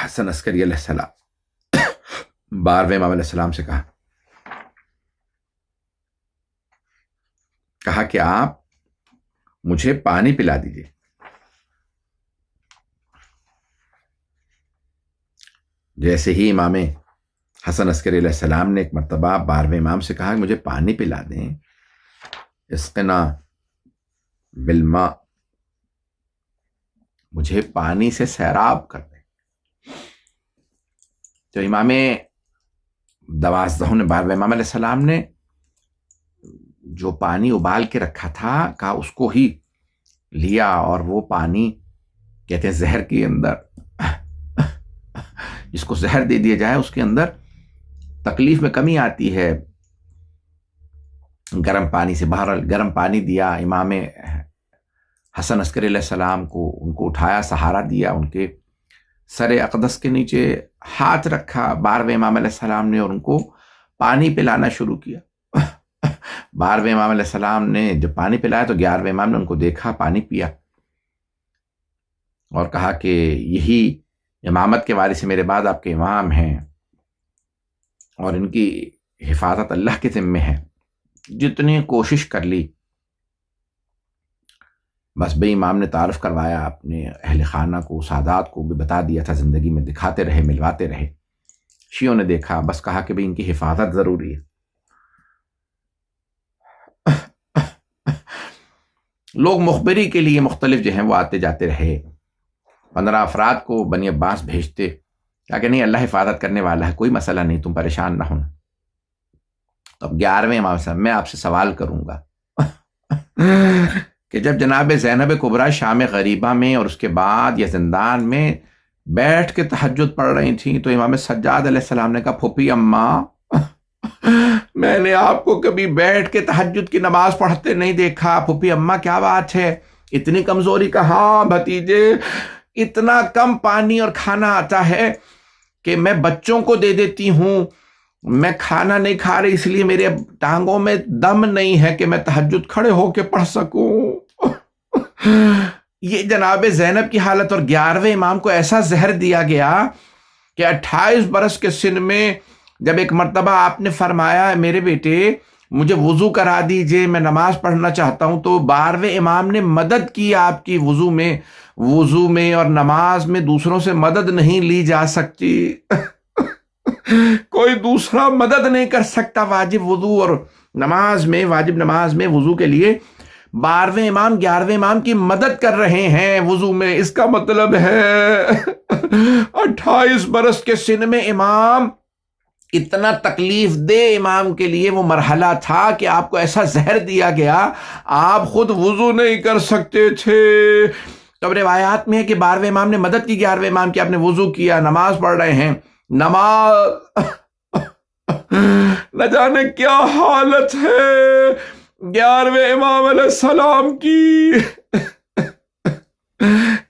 حسن عسکری علیہ السلام 12ویں امام علیہ السلام سے کہا کہ آپ مجھے پانی پلا دیجئے. جیسے ہی امام حسن عسکری علیہ السلام نے ایک مرتبہ 12ویں امام سے کہا کہ مجھے پانی پلا دیں، اسقنا بالماء، مجھے پانی سے سیراب کر دیں. تو امام 12 نے 12ویں امام علیہ السلام نے جو پانی ابال کے رکھا تھا، کہا اس کو ہی لیا، اور وہ پانی کہتے ہیں زہر کے اندر، جس کو زہر دے دیا جائے اس کے اندر تکلیف میں کمی آتی ہے. گرم پانی سے، بہرحال گرم پانی دیا امام حسن عسکری علیہ السلام کو، ان کو اٹھایا، سہارا دیا، ان کے سر اقدس کے نیچے ہاتھ رکھا 12ویں امام علیہ السلام نے، اور ان کو پانی پلانا شروع کیا. 12ویں امام علیہ السلام نے جب پانی پلایا تو 11ویں امام نے ان کو دیکھا، پانی پیا، اور کہا کہ یہی امامت کے وارث میرے بعد آپ کے امام ہیں، اور ان کی حفاظت اللہ کے ذمے ہے. جتنی کوشش کر لی، بس بے امام نے تعارف کروایا اپنے اہل خانہ کو، سادات کو بھی بتا دیا تھا، زندگی میں دکھاتے رہے، ملواتے رہے. شیعوں نے دیکھا، بس کہا کہ بھئی ان کی حفاظت ضروری ہے. لوگ مخبری کے لیے مختلف جو ہیں وہ آتے جاتے رہے، 15 افراد کو بنی عباس بھیجتے، کہا کہ نہیں اللہ حفاظت کرنے والا ہے، کوئی مسئلہ نہیں، تم پریشان نہ ہونا۔ تو اب 11ویں امام صاحب میں آپ سے سوال کروں گا کہ جب جناب زینب کبریٰ شام غریبہ میں اور اس کے بعد یہ زندان میں بیٹھ کے تہجد پڑھ رہی تھیں، تو امام سجاد علیہ السلام نے کہا پھوپھی اماں میں نے آپ کو کبھی بیٹھ کے تہجد کی نماز پڑھتے نہیں دیکھا، پھوپھی اماں کیا بات ہے، اتنی کمزوری کا؟ ہاں بھتیجے، اتنا کم پانی اور کھانا آتا ہے کہ میں بچوں کو دے دیتی ہوں، میں کھانا نہیں کھا رہی اس لیے میرے ٹانگوں میں دم نہیں ہے کہ میں تہجد کھڑے ہو کے پڑھ سکوں۔ یہ جناب زینب کی حالت، اور 11ویں امام کو ایسا زہر دیا گیا کہ 28 برس کے سن میں جب ایک مرتبہ آپ نے فرمایا میرے بیٹے مجھے وضو کرا دیجئے میں نماز پڑھنا چاہتا ہوں، تو 12ویں امام نے مدد کی آپ کی وضو میں اور نماز میں دوسروں سے مدد نہیں لی جا سکتی کوئی دوسرا مدد نہیں کر سکتا واجب وضو اور نماز میں، واجب نماز میں وضو کے لیے 12ویں امام 11ویں امام کی مدد کر رہے ہیں وضو میں۔ اس کا مطلب ہے 28 برس کے سن میں امام، اتنا تکلیف دے امام کے لیے وہ مرحلہ تھا کہ آپ کو ایسا زہر دیا گیا آپ خود وضو نہیں کر سکتے تھے۔ تب روایات میں ہے کہ 12ویں امام نے مدد کی 11ویں امام کی، آپ نے وضو کیا، نماز پڑھ رہے ہیں، نماز نہ جانے کیا حالت ہے 11ویں امام علیہ السلام کی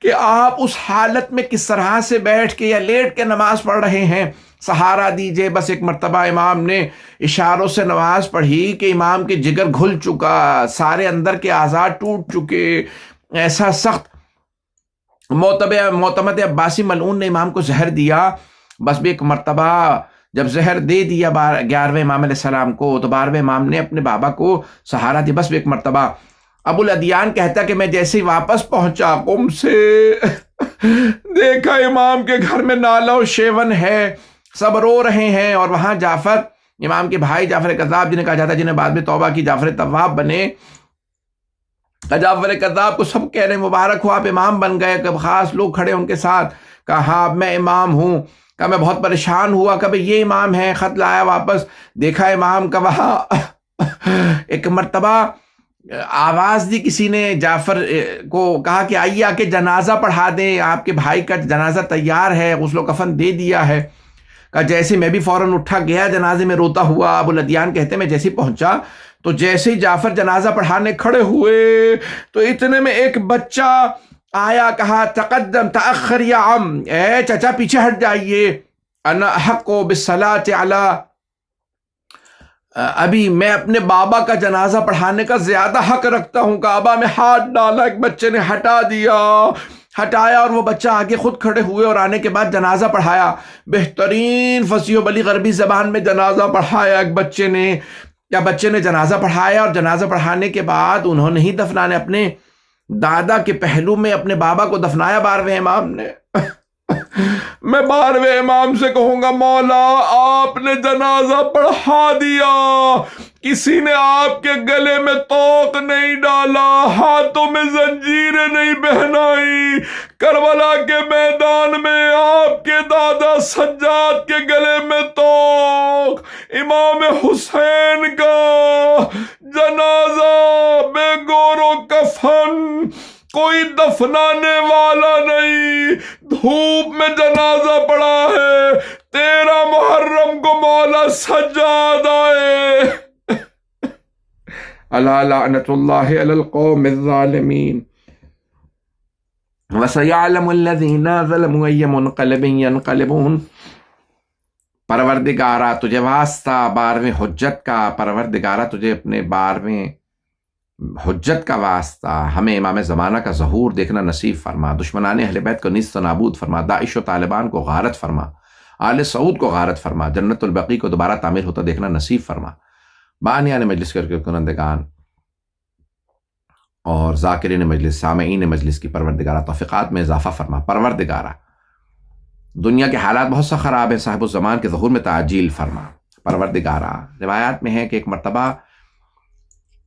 کہ آپ اس حالت میں کس طرح سے بیٹھ کے یا لیٹ کے نماز پڑھ رہے ہیں۔ سہارا دیجئے۔ بس ایک مرتبہ امام نے اشاروں سے نماز پڑھی کہ امام کے جگر گھل چکا، سارے اندر کے اعضاء ٹوٹ چکے، ایسا سخت معتمد عباسی ملعون نے امام کو زہر دیا۔ بس بھی ایک مرتبہ جب زہر دے دیا 11ویں امام علیہ السلام کو، تو 12ویں امام نے اپنے بابا کو سہارا دیا۔ بس بھی ایک مرتبہ ابو الادیان کہتا کہ میں جیسے ہی واپس پہنچا قم سے دیکھا امام کے گھر میں نالہ و شیون ہے، سب رو رہے ہیں، اور وہاں جعفر امام کے بھائی جعفر کذاب جنہیں کہا جاتا ہے، جنہیں بعد میں توبہ کی جعفر تواب بنے، جعفر کذاب کو سب کہہ رہے ہیں مبارک ہو آپ امام بن گئے، کہ خاص لوگ کھڑے ان کے ساتھ، کہا ہاں میں امام ہوں، کہا میں بہت پریشان ہوا، کبھی یہ امام ہے، خط لایا واپس، دیکھا امام کا وہاں ایک مرتبہ آواز دی کسی نے جعفر کو، کہا کہ آئیے آ کے جنازہ پڑھا دیں، آپ کے بھائی کا جنازہ تیار ہے، غسل و کفن دے دیا ہے۔ کہا جیسے میں بھی فوراً اٹھا گیا جنازے میں روتا ہوا۔ ابو الادیان کہتے میں جیسے پہنچا تو جیسے ہی جعفر جنازہ پڑھانے کھڑے ہوئے تو اتنے میں ایک بچہ آیا، کہا تقدم تأخر یا عم، اے چچا پیچھے ہٹ جائیے، انا احق بالصلاۃ علی ابھی، میں اپنے بابا کا جنازہ پڑھانے کا زیادہ حق رکھتا ہوں۔ کعبہ میں ہاتھ ڈالا، ایک بچے نے ہٹایا اور وہ بچہ آگے خود کھڑے ہوئے اور آنے کے بعد جنازہ پڑھایا۔ بہترین فصیح و بلیغ عربی زبان میں جنازہ پڑھایا ایک بچے نے جنازہ پڑھایا، اور جنازہ پڑھانے کے بعد انہوں نے ہی دفنانے، اپنے دادا کے پہلو میں اپنے بابا کو دفنایا 12ویں امام نے۔ میں 12ویں امام سے کہوں گا مولا آپ نے جنازہ پڑھا دیا، کسی نے آپ کے گلے میں طوق نہیں ڈالا، ہاتھوں میں زنجیریں نہیں پہنائی، کربلا کے میدان میں آپ کے دادا سجاد کے گلے میں طوق، امام حسین کا جنازہ بے گور و کفن، کوئی دفنانے والا نہیں، دھوپ میں جنازہ پڑا ہے، 13 محرم کو مولا سجاد آئے۔ الا لعنت اللہ علی القوم الظالمین وسیعلم الذین ظلموا ای منقلب ینقلبون۔ پروردگارہ تجھے واسطہ 12ویں حجت کا، پروردگارہ تجھے اپنے 12ویں حجت کا واسطہ، ہمیں امام زمانہ کا ظہور دیکھنا نصیب فرما، دشمنان اہل بیت کو نیست و نابود فرما، داعش و طالبان کو غارت فرما، آل سعود کو غارت فرما، جنت البقیع کو دوبارہ تعمیر ہوتا دیکھنا نصیب فرما۔ بانیان مجلس کر کنندگان اور ذاکرین مجلس، سامعین مجلس کی پروردگارہ توفیقات میں اضافہ فرما۔ پروردگارہ دنیا کے حالات بہت سا خراب ہیں، صاحب الزمان کے ظہور میں تعجیل فرما۔ پروردگارہ روایات میں ہے کہ ایک مرتبہ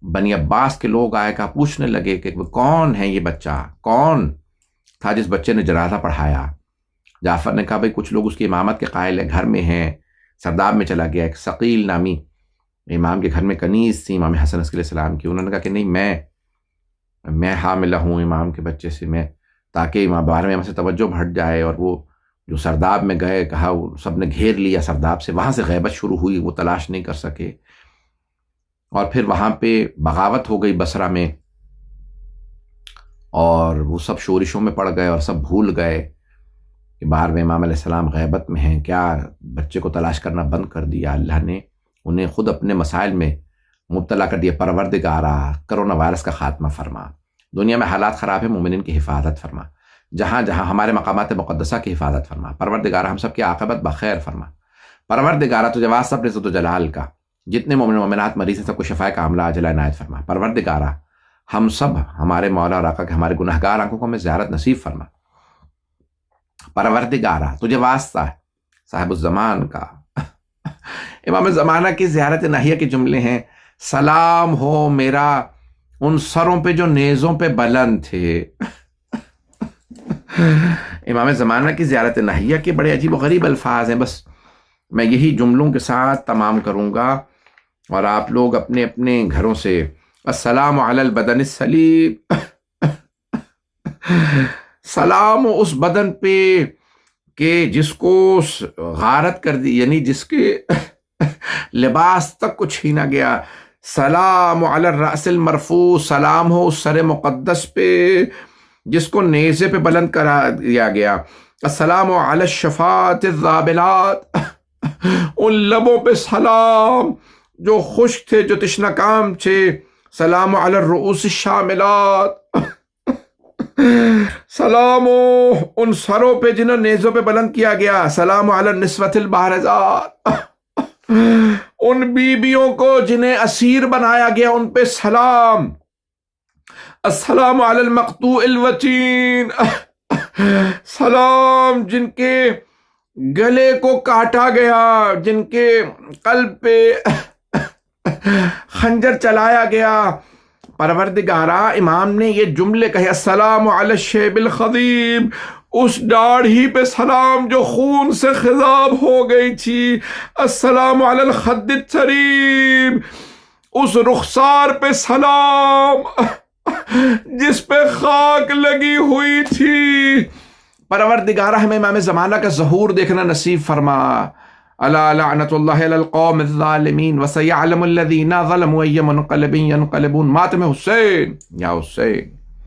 بنی عباس کے لوگ آئے، کہا پوچھنے لگے کہ کون ہے یہ بچہ، کون تھا جس بچے نے جنازہ پڑھایا؟ جعفر نے کہا بھئی کچھ لوگ اس کی امامت کے قائل ہیں، گھر میں ہیں، سرداب میں چلا گیا۔ ایک ثقیل نامی امام کے گھر میں کنیز تھی امام حسن علیہ السلام کی، انہوں نے کہا کہ نہیں، میں حاملہ ہوں امام کے بچے سے، میں تاکہ امام بارے میں ہم سے توجہ ہٹ جائے۔ اور وہ جو سرداب میں گئے، کہا وہ سب نے گھیر لیا سرداب سے، وہاں سے غیبت شروع ہوئی، وہ تلاش نہیں کر سکے، اور پھر وہاں پہ بغاوت ہو گئی بصرہ میں، اور وہ سب شورشوں میں پڑ گئے اور سب بھول گئے کہ بار میں امام علیہ السلام غیبت میں ہیں، کیا بچے کو تلاش کرنا بند کر دیا۔ اللہ نے انہیں خود اپنے مسائل میں مبتلا کر دیا۔ پروردگارا کرونا وائرس کا خاتمہ فرما، دنیا میں حالات خراب ہے، مومنین کی حفاظت فرما، جہاں جہاں ہمارے مقامات مقدسہ کی حفاظت فرما، پروردگارا ہم سب کی عاقبت بخیر فرما، پروردگارا تجھے واسطہ اپنے عزت و جلال کا، جتنے مومن مومنات مریض ہیں سب کو شفائے کاملہ عاجلہ عنایت فرما، پروردگارا ہم سب ہمارے مولا اور آقا کے ہمارے گناہگار آنکھوں کو ہمیں زیارت نصیب فرما، پروردگارا تجھے واسطہ ہے صاحب الزمان کا، امام زمانہ کی زیارت ناہیہ کے جملے ہیں، سلام ہو میرا ان سروں پہ جو نیزوں پہ بلند تھے۔ امام زمانہ کی زیارت ناہیہ کے بڑے عجیب و غریب الفاظ ہیں، بس میں یہی جملوں کے ساتھ تمام کروں گا، اور آپ لوگ اپنے اپنے گھروں سے السلام علی البدن السلیم، سلام اس بدن پہ کہ جس کو غارت کر دی، یعنی جس کے لباس تک کو چھینا گیا، سلام علی الرأس المرفوع، سلام ہو اس سر مقدس پہ جس کو نیزے پہ بلند کرا دیا گیا، السلام علی الشفات الذابلات، ان لبوں پہ سلام جو خشک تھے، جو تشنہ کام تھے، سلام علی الرؤوس الشاملات، سلام ان سروں پہ جنہوں نیزوں پہ بلند کیا گیا، سلام علی النسوۃ البارزات، ان بیویوں کو جنہیں اسیر بنایا گیا ان پہ سلام، السلام علی المقطوع الوتین، سلام جن کے گلے کو کاٹا گیا، جن کے قلب پہ خنجر چلایا گیا۔ پروردگارا امام نے یہ جملے کہے، السلام علی الشیب الخضیب، اس داڑھی پہ سلام جو خون سے خضاب ہو گئی تھی، السلام علی الخد الطریب، اس رخسار پہ سلام جس پہ خاک لگی ہوئی تھی۔ پروردگارہ ہمیں امام زمانہ کا ظہور دیکھنا نصیب فرما۔ الا لعنت اللہ علی القوم الظالمین وسیعلم الذین ظلموا ای منقلب ینقلبون۔ ماتم حسین یا حسین۔